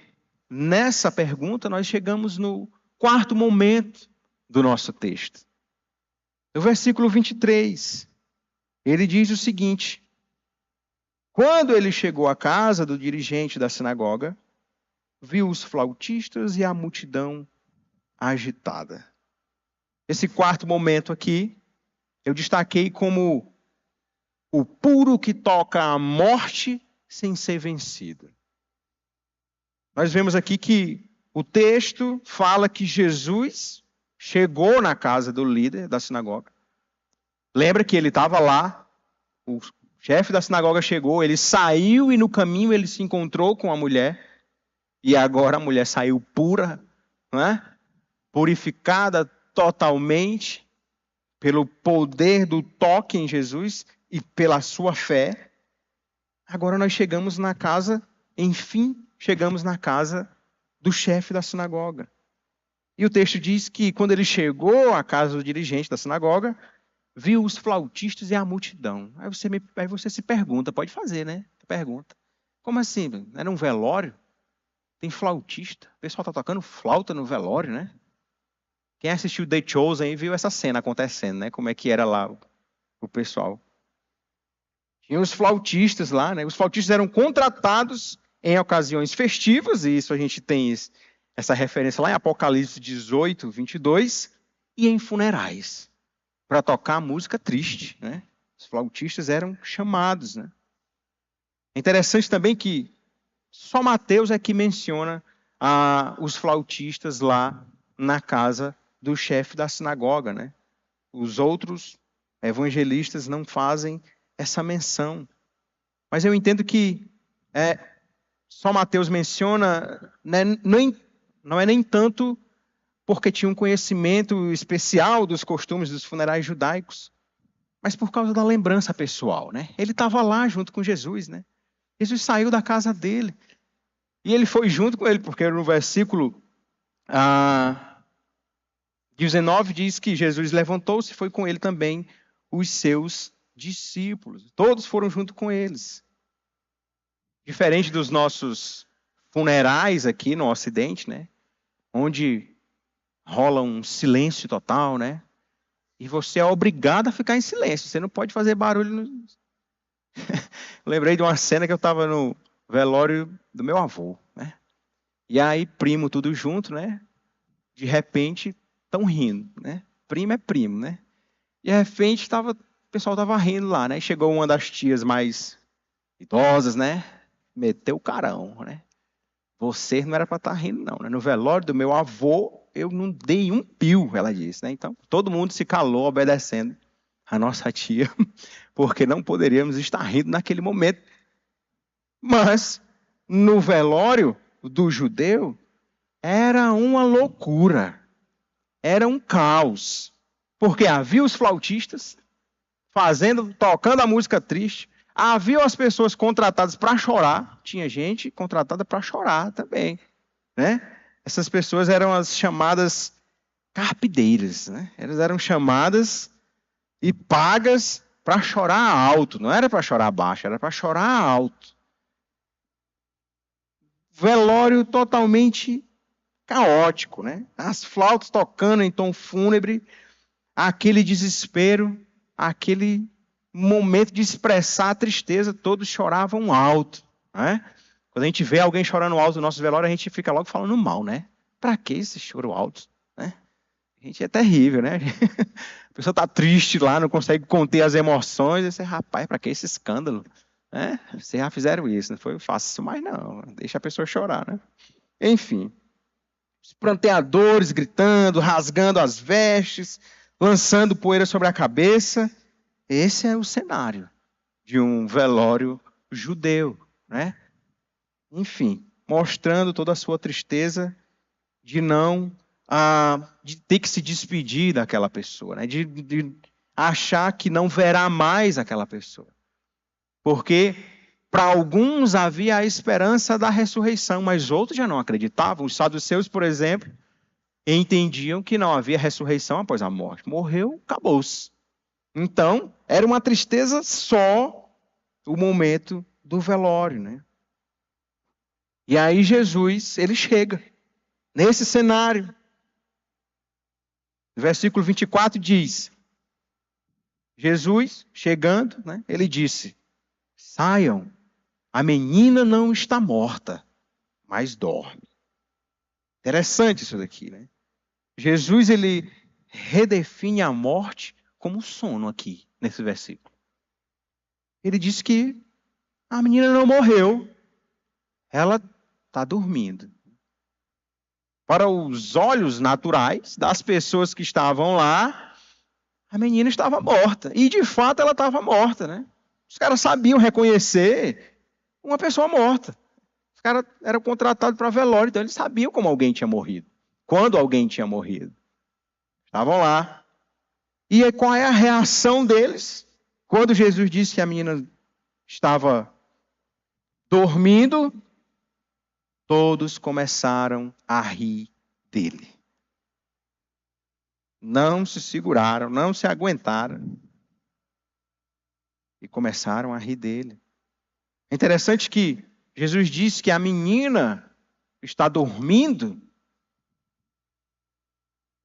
nessa pergunta nós chegamos no quarto momento do nosso texto. No versículo 23, ele diz o seguinte: quando ele chegou à casa do dirigente da sinagoga, viu os flautistas e a multidão agitada. Esse quarto momento aqui, eu destaquei como o puro que toca a morte sem ser vencido. Nós vemos aqui que o texto fala que Jesus chegou na casa do líder da sinagoga. Lembra que ele estava lá, o chefe da sinagoga chegou, ele saiu e no caminho ele se encontrou com a mulher. E agora a mulher saiu pura, não é? Purificada totalmente pelo poder do toque em Jesus e pela sua fé. Agora nós chegamos na casa, enfim, chegamos na casa do chefe da sinagoga. E o texto diz que quando ele chegou à casa do dirigente da sinagoga, viu os flautistas e a multidão. Aí você se pergunta, pode fazer, né? Pergunta. Como assim? Era um velório? Tem flautista? O pessoal está tocando flauta no velório, né? Quem assistiu The Chosen aí viu essa cena acontecendo, né? Como é que era lá o pessoal. Tinha os flautistas lá, né? Os flautistas eram contratados em ocasiões festivas, e isso a gente tem essa referência lá em Apocalipse 18, 22, e em funerais, para tocar música triste, né? Os flautistas eram chamados, né? É interessante também que só Mateus é que menciona os flautistas lá na casa do chefe da sinagoga, né? Os outros evangelistas não fazem essa menção. Mas eu entendo que só Mateus menciona, né, não é nem tanto porque tinha um conhecimento especial dos costumes dos funerais judaicos, mas por causa da lembrança pessoal, né? Ele estava lá junto com Jesus, né? Jesus saiu da casa dele. E ele foi junto com ele, porque no versículo 19 diz que Jesus levantou-se e foi com ele também os seus discípulos. Todos foram junto com eles. Diferente dos nossos funerais aqui no Ocidente, né? Onde rola um silêncio total, né? E você é obrigado a ficar em silêncio. Você não pode fazer barulho. Lembrei de uma cena que eu estava no velório do meu avô, né? E aí, primo tudo junto, né? De repente, estão rindo, né? Primo é primo, né? E de repente, o pessoal estava rindo lá, né? Chegou uma das tias mais idosas, né? Meteu o carão, né? Você não era para estar rindo, não, né? No velório do meu avô, eu não dei um pio, ela disse, né? Então, todo mundo se calou obedecendo a nossa tia, porque não poderíamos estar rindo naquele momento. Mas, no velório do judeu, era uma loucura, era um caos, porque havia os flautistas tocando a música triste, havia as pessoas contratadas para chorar, tinha gente contratada para chorar também, né? Essas pessoas eram as chamadas carpideiras, né? Elas eram chamadas e pagas para chorar alto, não era para chorar baixo, era para chorar alto. Velório totalmente caótico, né? As flautas tocando em tom fúnebre, aquele desespero, aquele momento de expressar a tristeza, todos choravam alto, né? Quando a gente vê alguém chorando alto no nosso velório, a gente fica logo falando mal, né? Para que esse choro alto, né? A gente é terrível, né? A pessoa está triste lá, não consegue conter as emoções, e você, rapaz, para que esse escândalo? Né? Vocês já fizeram isso, não foi fácil, mas não, deixa a pessoa chorar, né? Enfim, os pranteadores gritando, rasgando as vestes, lançando poeira sobre a cabeça. Esse é o cenário de um velório judeu, né? Enfim, mostrando toda a sua tristeza de de ter que se despedir daquela pessoa, né? De achar que não verá mais aquela pessoa. Porque para alguns havia a esperança da ressurreição, mas outros já não acreditavam. Os saduceus, por exemplo, entendiam que não havia ressurreição após a morte. Morreu, acabou-se. Então, era uma tristeza só o momento do velório, né? E aí Jesus, ele chega nesse cenário. O versículo 24 diz, Jesus chegando, né, ele disse, saiam, a menina não está morta, mas dorme. Interessante isso daqui, né? Jesus, ele redefine a morte como sono aqui, nesse versículo. Ele diz que a menina não morreu, ela está dormindo. Para os olhos naturais das pessoas que estavam lá, a menina estava morta. E, de fato, ela estava morta, né? Os caras sabiam reconhecer uma pessoa morta. Os caras eram contratados para velório, então eles sabiam como alguém tinha morrido. Quando alguém tinha morrido. Estavam lá. E aí, qual é a reação deles? Quando Jesus disse que a menina estava dormindo, todos começaram a rir dele. Não se seguraram, não se aguentaram. E começaram a rir dele. É interessante que Jesus disse que a menina está dormindo.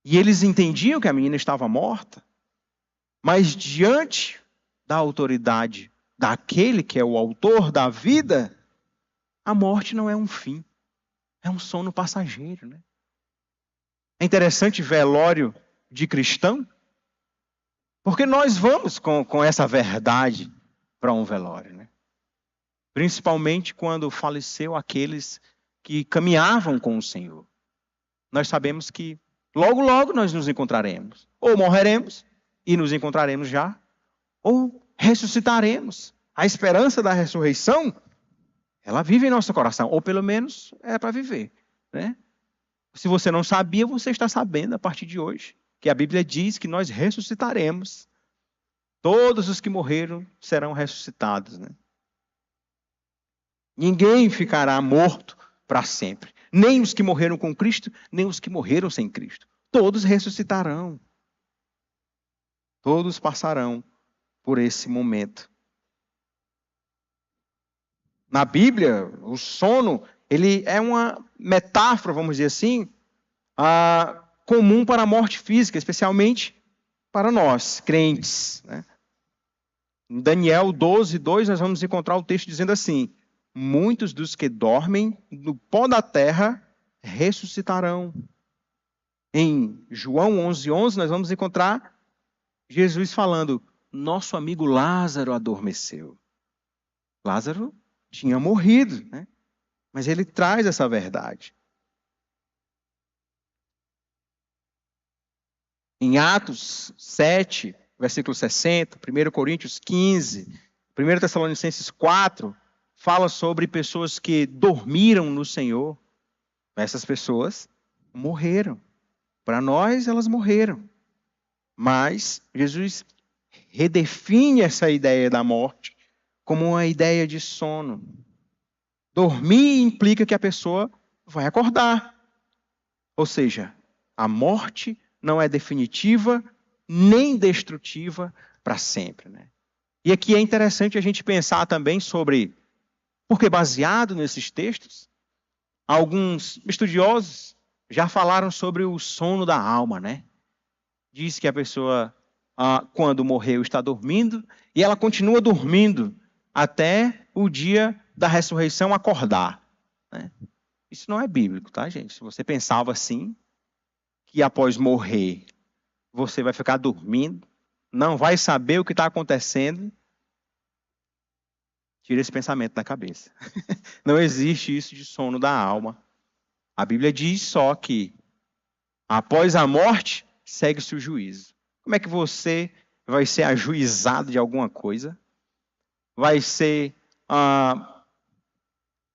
E eles entendiam que a menina estava morta. Mas diante da autoridade daquele que é o autor da vida, a morte não é um fim. É um sono passageiro, né? É interessante velório de cristão, porque nós vamos com essa verdade para um velório, né? Principalmente quando faleceu aqueles que caminhavam com o Senhor. Nós sabemos que logo, logo nós nos encontraremos. Ou morreremos e nos encontraremos já, ou ressuscitaremos. A esperança da ressurreição, ela vive em nosso coração, ou pelo menos é para viver, né? Se você não sabia, você está sabendo a partir de hoje, que a Bíblia diz que nós ressuscitaremos. Todos os que morreram serão ressuscitados, né? Ninguém ficará morto para sempre. Nem os que morreram com Cristo, nem os que morreram sem Cristo. Todos ressuscitarão. Todos passarão por esse momento. Na Bíblia, o sono, ele é uma metáfora, vamos dizer assim, comum para a morte física, especialmente para nós, crentes, né? Em Daniel 12:2, nós vamos encontrar o texto dizendo assim: muitos dos que dormem no pó da terra ressuscitarão. Em João 11:11, nós vamos encontrar Jesus falando: nosso amigo Lázaro adormeceu. Lázaro tinha morrido, né? Mas ele traz essa verdade. Em Atos 7, versículo 60, 1 Coríntios 15, 1 Tessalonicenses 4, fala sobre pessoas que dormiram no Senhor. Essas pessoas morreram. Para nós, elas morreram. Mas Jesus redefine essa ideia da morte como uma ideia de sono. Dormir implica que a pessoa vai acordar. Ou seja, a morte não é definitiva nem destrutiva para sempre, né? E aqui é interessante a gente pensar também sobre, porque baseado nesses textos, alguns estudiosos já falaram sobre o sono da alma, né? Diz que a pessoa, quando morreu, está dormindo e ela continua dormindo até o dia da ressurreição acordar, né? Isso não é bíblico, tá, gente? Se você pensava assim, que após morrer você vai ficar dormindo, não vai saber o que está acontecendo, tira esse pensamento da cabeça. Não existe isso de sono da alma. A Bíblia diz só que após a morte segue-se o juízo. Como é que você vai ser ajuizado de alguma coisa? Vai ser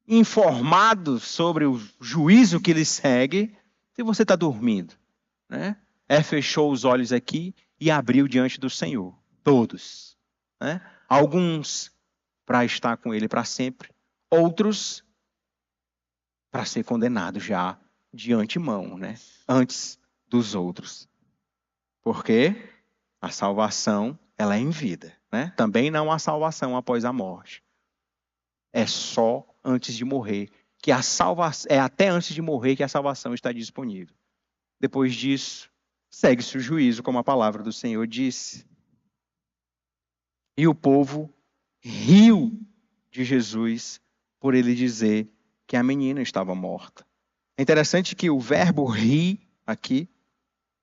informado sobre o juízo que lhe segue se você está dormindo, né? Fechou os olhos aqui e abriu diante do Senhor. Todos, né? Alguns para estar com Ele para sempre. Outros para ser condenados já de antemão, né? Antes dos outros. Porque a salvação, ela é em vida, né? Também não há salvação após a morte. É só antes de morrer que a salvação, é até antes de morrer que a salvação está disponível. Depois disso, segue-se o juízo, como a palavra do Senhor disse. E o povo riu de Jesus por ele dizer que a menina estava morta. É interessante que o verbo rir aqui,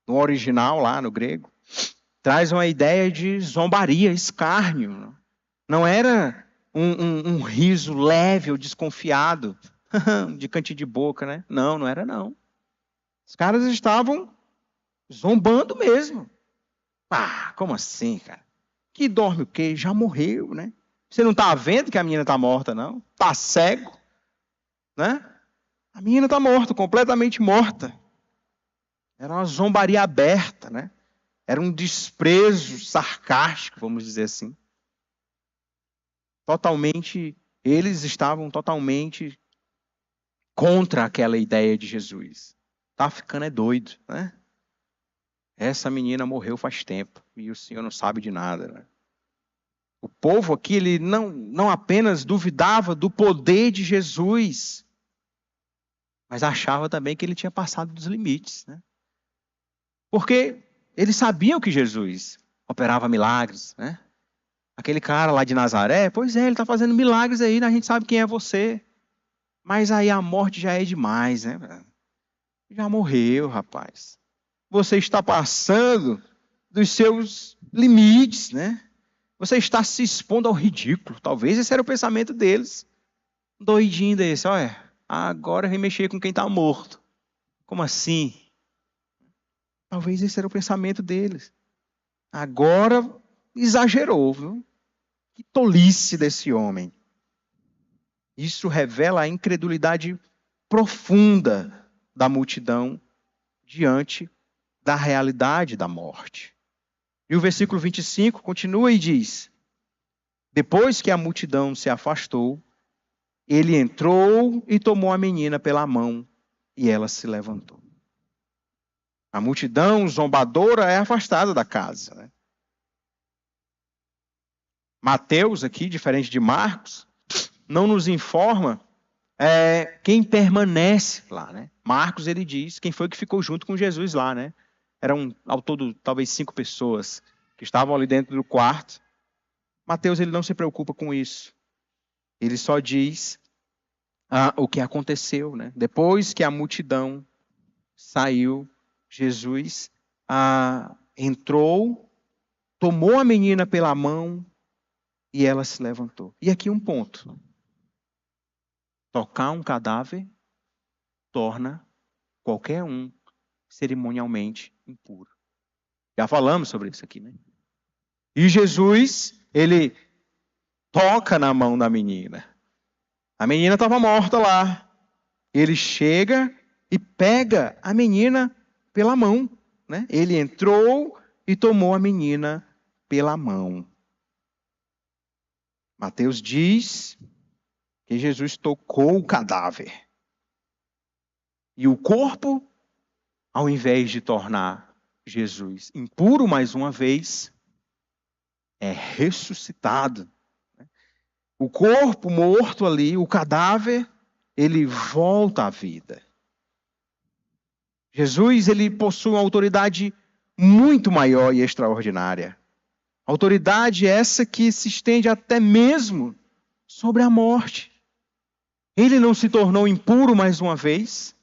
no original lá no grego, traz uma ideia de zombaria, escárnio. Não era um riso leve ou desconfiado, de cantinho de boca, né? Não, não era não. Os caras estavam zombando mesmo. Como assim, cara? Que dorme o quê? Já morreu, né? Você não está vendo que a menina está morta, não? Está cego, né? A menina está morta, completamente morta. Era uma zombaria aberta, né? Era um desprezo sarcástico, vamos dizer assim. Eles estavam totalmente contra aquela ideia de Jesus. Tá ficando doido, né? Essa menina morreu faz tempo e o senhor não sabe de nada, né? O povo aqui, ele não apenas duvidava do poder de Jesus, mas achava também que ele tinha passado dos limites, né? Porque eles sabiam que Jesus operava milagres, né? Aquele cara lá de Nazaré, pois é, ele está fazendo milagres aí, né? A gente sabe quem é você. Mas aí a morte já é demais, né? Já morreu, rapaz. Você está passando dos seus limites, né? Você está se expondo ao ridículo. Talvez esse era o pensamento deles. Doidinho desse, olha, agora vem mexer com quem está morto. Como assim? Talvez esse era o pensamento deles. Agora exagerou, viu? Que tolice desse homem. Isso revela a incredulidade profunda da multidão diante da realidade da morte. E o versículo 25 continua e diz: depois que a multidão se afastou, ele entrou e tomou a menina pela mão e ela se levantou. A multidão zombadora é afastada da casa, né? Mateus aqui, diferente de Marcos, não nos informa quem permanece lá, né? Marcos, ele diz quem foi que ficou junto com Jesus lá, né? Eram ao todo talvez 5 pessoas que estavam ali dentro do quarto. Mateus, ele não se preocupa com isso. Ele só diz o que aconteceu, né? Depois que a multidão saiu, Jesus entrou, tomou a menina pela mão e ela se levantou. E aqui um ponto. Tocar um cadáver torna qualquer um cerimonialmente impuro. Já falamos sobre isso aqui, né? E Jesus, ele toca na mão da menina. A menina estava morta lá. Ele chega e pega a menina pela mão, né? Ele entrou e tomou a menina pela mão. Mateus diz que Jesus tocou o cadáver. E o corpo, ao invés de tornar Jesus impuro mais uma vez, é ressuscitado. O corpo morto ali, o cadáver, ele volta à vida. Jesus, ele possui uma autoridade muito maior e extraordinária. Autoridade essa que se estende até mesmo sobre a morte. Ele não se tornou impuro mais uma vez,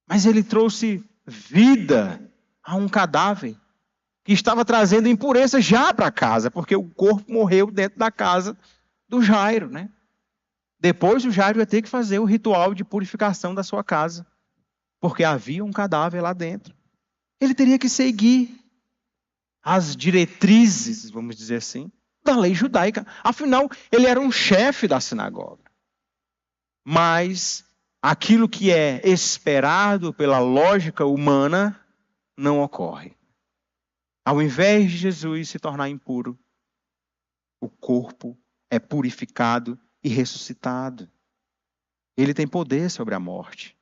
mas ele trouxe vida a um cadáver que estava trazendo impureza já para casa, porque o corpo morreu dentro da casa do Jairo, né? Depois o Jairo ia ter que fazer o ritual de purificação da sua casa, porque havia um cadáver lá dentro. Ele teria que seguir as diretrizes, vamos dizer assim, da lei judaica. Afinal, ele era um chefe da sinagoga. Mas aquilo que é esperado pela lógica humana não ocorre. Ao invés de Jesus se tornar impuro, o corpo é purificado e ressuscitado. Ele tem poder sobre a morte.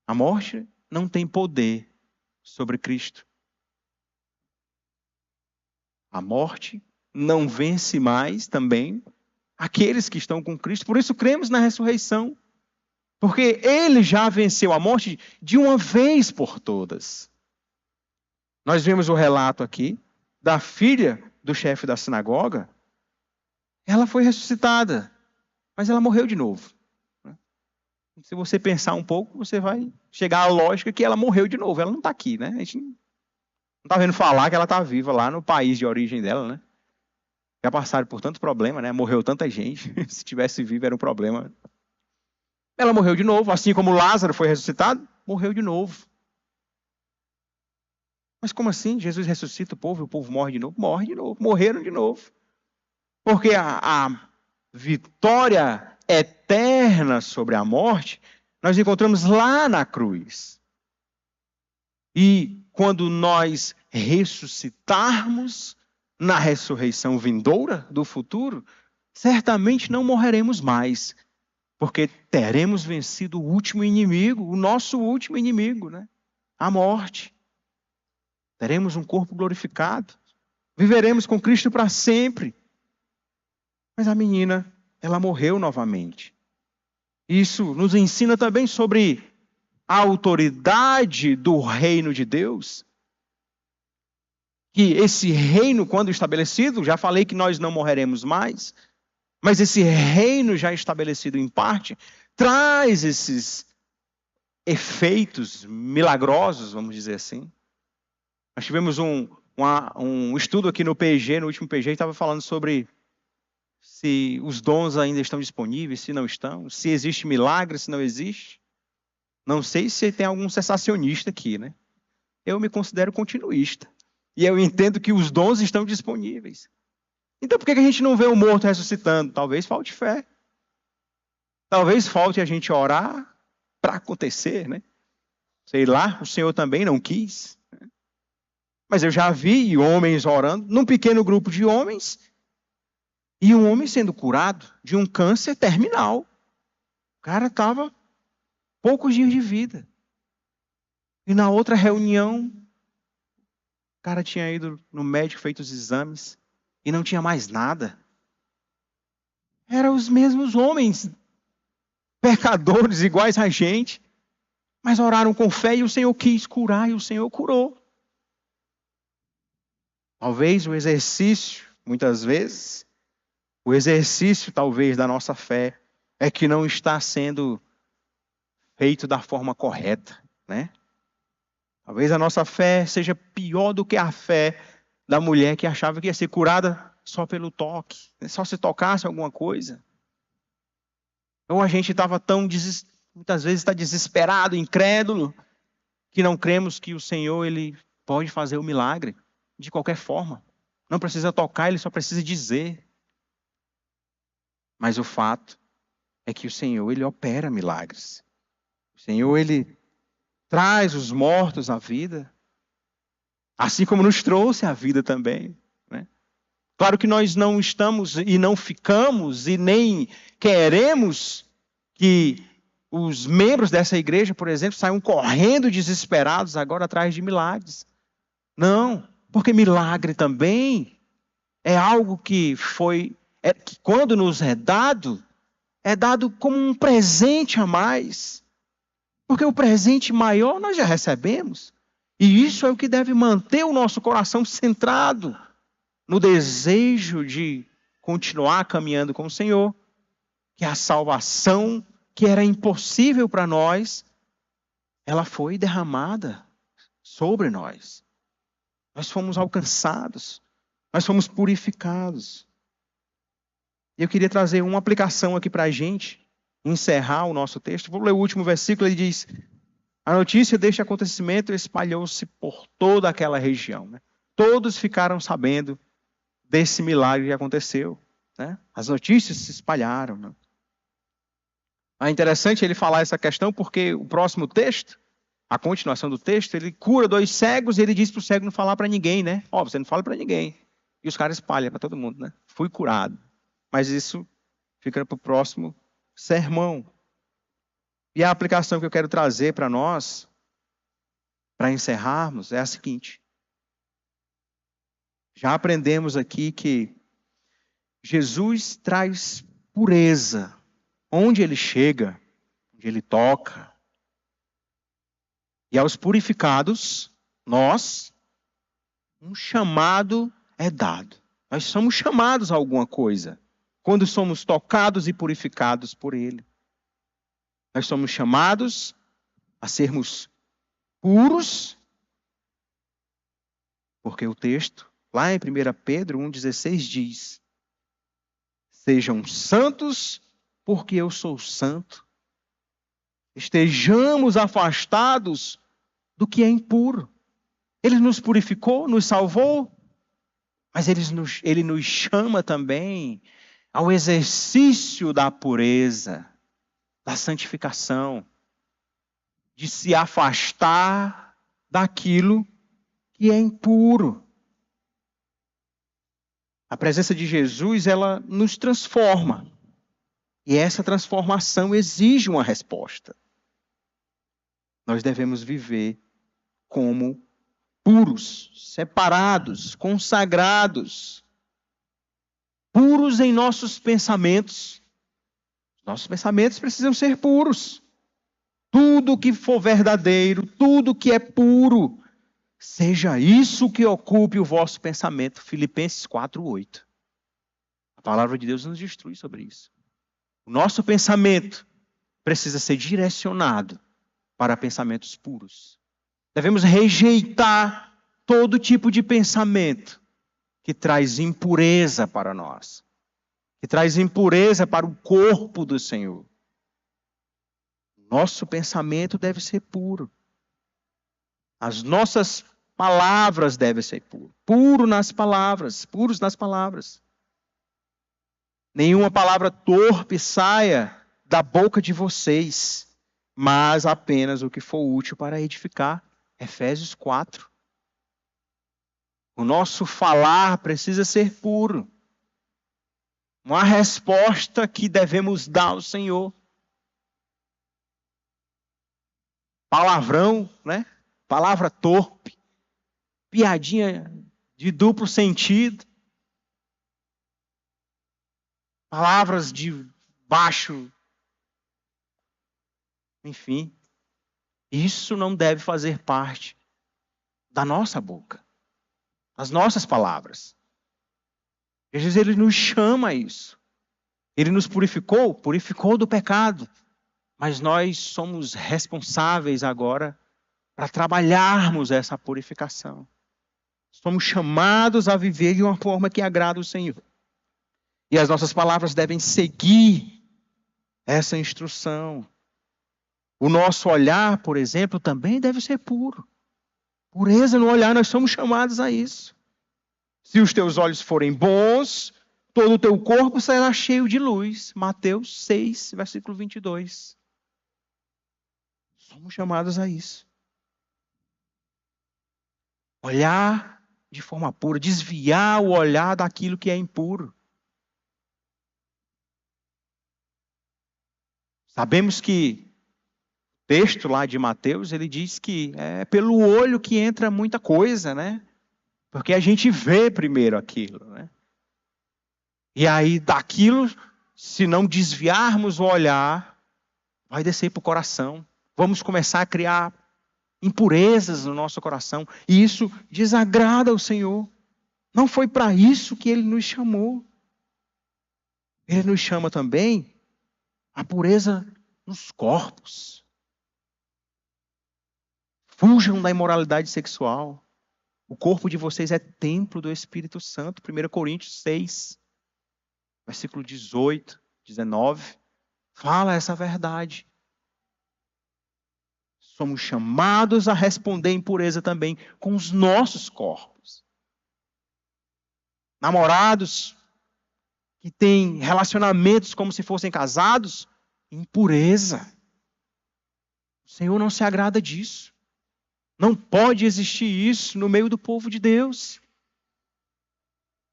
A morte não tem poder sobre Cristo. A morte não vence mais também aqueles que estão com Cristo. Por isso cremos na ressurreição. Porque ele já venceu a morte de uma vez por todas. Nós vimos o relato aqui da filha do chefe da sinagoga. Ela foi ressuscitada, mas ela morreu de novo. Se você pensar um pouco, você vai chegar à lógica que ela morreu de novo. Ela não está aqui, né? A gente não está vendo falar que ela está viva lá no país de origem dela, né? Já passaram por tanto problema, né? Morreu tanta gente. Se tivesse viva era um problema. Ela morreu de novo, assim como Lázaro foi ressuscitado, morreu de novo. Mas como assim? Jesus ressuscita o povo e o povo morre de novo? Morre de novo, morreram de novo. Porque a vitória eterna sobre a morte, nós encontramos lá na cruz. E quando nós ressuscitarmos na ressurreição vindoura do futuro, certamente não morreremos mais, porque teremos vencido o último inimigo, o nosso último inimigo, né? A morte. Teremos um corpo glorificado. Viveremos com Cristo para sempre. Mas a menina, ela morreu novamente. Isso nos ensina também sobre a autoridade do reino de Deus. Que esse reino, quando estabelecido, já falei que nós não morreremos mais, mas esse reino já estabelecido em parte, traz esses efeitos milagrosos, vamos dizer assim. Nós tivemos um estudo aqui no PG, no último PG, que estava falando sobre se os dons ainda estão disponíveis, se não estão, se existe milagre, se não existe. Não sei se tem algum sensacionista aqui, né? Eu me considero continuista. E eu entendo que os dons estão disponíveis. Então por que a gente não vê o morto ressuscitando? Talvez falte fé. Talvez falte a gente orar para acontecer, né? Sei lá, o Senhor também não quis. Mas eu já vi homens orando, num pequeno grupo de homens, e um homem sendo curado de um câncer terminal. O cara estava poucos dias de vida. E na outra reunião, o cara tinha ido no médico, feito os exames, e não tinha mais nada. Eram os mesmos homens, pecadores iguais a gente, mas oraram com fé e o Senhor quis curar e o Senhor curou. Talvez o exercício, muitas vezes, o exercício talvez da nossa fé é que não está sendo feito da forma correta, né? Talvez a nossa fé seja pior do que a fé da mulher que achava que ia ser curada só pelo toque, só se tocasse alguma coisa. Ou a gente estava muitas vezes está desesperado, incrédulo, que não cremos que o Senhor ele pode fazer o milagre de qualquer forma. Não precisa tocar, ele só precisa dizer. Mas o fato é que o Senhor ele opera milagres. O Senhor ele traz os mortos à vida, assim como nos trouxe à vida também, né? Claro que nós não estamos e não ficamos e nem queremos que os membros dessa igreja, por exemplo, saiam correndo desesperados agora atrás de milagres. Não, porque milagre também é algo que que quando nos é dado como um presente a mais. Porque o presente maior nós já recebemos. E isso é o que deve manter o nosso coração centrado no desejo de continuar caminhando com o Senhor. Que a salvação que era impossível para nós, ela foi derramada sobre nós. Nós fomos alcançados. Nós fomos purificados. E eu queria trazer uma aplicação aqui para a gente, encerrar o nosso texto. Vou ler o último versículo, ele diz: a notícia deste acontecimento espalhou-se por toda aquela região, né? Todos ficaram sabendo desse milagre que aconteceu, né? As notícias se espalharam, né? É interessante ele falar essa questão porque o próximo texto, a continuação do texto, ele cura 2 cegos e ele diz para o cego não falar para ninguém, né? Ó, você não fala para ninguém. E os caras espalham para todo mundo, né? Fui curado. Mas isso fica para o próximo sermão. E a aplicação que eu quero trazer para nós, para encerrarmos, é a seguinte. Já aprendemos aqui que Jesus traz pureza onde ele chega, onde ele toca. E aos purificados, nós, um chamado é dado. Nós somos chamados a alguma coisa quando somos tocados e purificados por ele. Nós somos chamados a sermos puros, porque o texto, lá em 1 Pedro 1,16 diz: sejam santos, porque eu sou santo. Estejamos afastados do que é impuro. Ele nos purificou, nos salvou, mas ele nos chama também ao exercício da pureza, da santificação, de se afastar daquilo que é impuro. A presença de Jesus, ela nos transforma. E essa transformação exige uma resposta. Nós devemos viver como puros, separados, consagrados, puros em nossos pensamentos. Nossos pensamentos precisam ser puros. Tudo que for verdadeiro, tudo que é puro, seja isso que ocupe o vosso pensamento. Filipenses 4:8. A palavra de Deus nos instrui sobre isso. O nosso pensamento precisa ser direcionado para pensamentos puros. Devemos rejeitar todo tipo de pensamento que traz impureza para nós, que traz impureza para o corpo do Senhor. Nosso pensamento deve ser puro. As nossas palavras devem ser puras. Puros nas palavras. Nenhuma palavra torpe saia da boca de vocês, mas apenas o que for útil para edificar. Efésios 4. O nosso falar precisa ser puro. Uma resposta que devemos dar ao Senhor. Palavrão, né? Palavra torpe. Piadinha de duplo sentido. Palavras de baixo. Enfim. Isso não deve fazer parte da nossa boca. Das nossas palavras. Jesus, ele nos chama a isso. Ele nos purificou do pecado. Mas nós somos responsáveis agora para trabalharmos essa purificação. Somos chamados a viver de uma forma que agrada o Senhor. E as nossas palavras devem seguir essa instrução. O nosso olhar, por exemplo, também deve ser puro. Pureza no olhar, nós somos chamados a isso. Se os teus olhos forem bons, todo o teu corpo será cheio de luz. Mateus 6, versículo 22. Somos chamados a isso. Olhar de forma pura, desviar o olhar daquilo que é impuro. Sabemos que o texto lá de Mateus, ele diz que é pelo olho que entra muita coisa, né? Porque a gente vê primeiro aquilo, né? E aí daquilo, se não desviarmos o olhar, vai descer para o coração. Vamos começar a criar impurezas no nosso coração. E isso desagrada ao Senhor. Não foi para isso que Ele nos chamou. Ele nos chama também a pureza nos corpos. Fujam da imoralidade sexual. O corpo de vocês é templo do Espírito Santo. 1 Coríntios 6, versículo 18, 19. Fala essa verdade. Somos chamados a responder em pureza também com os nossos corpos. Namorados que têm relacionamentos como se fossem casados, impureza. O Senhor não se agrada disso. Não pode existir isso no meio do povo de Deus.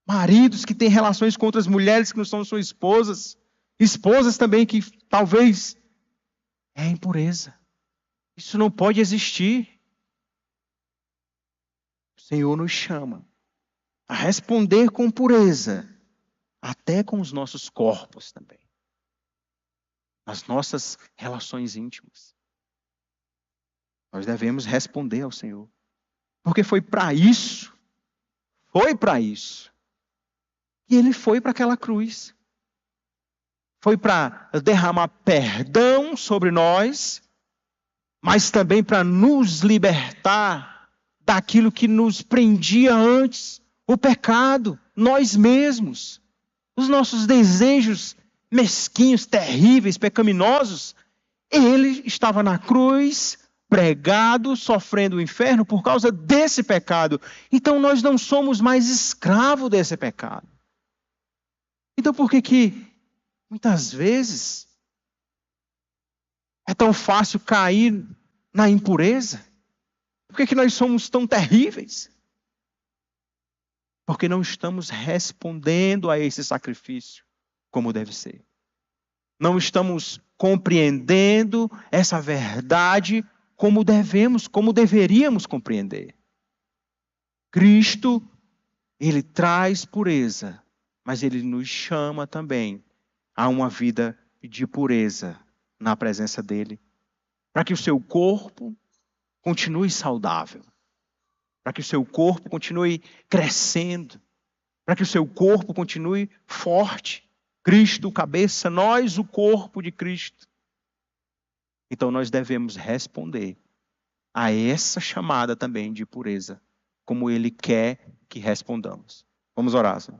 Maridos que têm relações com outras mulheres que não são suas esposas. Esposas também que talvez é impureza. Isso não pode existir. O Senhor nos chama a responder com pureza, até com os nossos corpos também. Nas nossas relações íntimas. Nós devemos responder ao Senhor. Porque foi para isso que Ele foi para aquela cruz. Foi para derramar perdão sobre nós, mas também para nos libertar daquilo que nos prendia antes, o pecado, nós mesmos, os nossos desejos mesquinhos, terríveis, pecaminosos. Ele estava na cruz, pregado, sofrendo o inferno por causa desse pecado. Então nós não somos mais escravos desse pecado. Então por que muitas vezes é tão fácil cair na impureza? Por que nós somos tão terríveis? Porque não estamos respondendo a esse sacrifício como deve ser. Não estamos compreendendo essa verdade como devemos, como deveríamos compreender. Cristo, ele traz pureza, mas ele nos chama também a uma vida de pureza na presença dele, para que o seu corpo continue saudável, para que o seu corpo continue crescendo, para que o seu corpo continue forte. Cristo, cabeça, nós, o corpo de Cristo. Então nós devemos responder a essa chamada também de pureza, como ele quer que respondamos. Vamos orar, Senhor.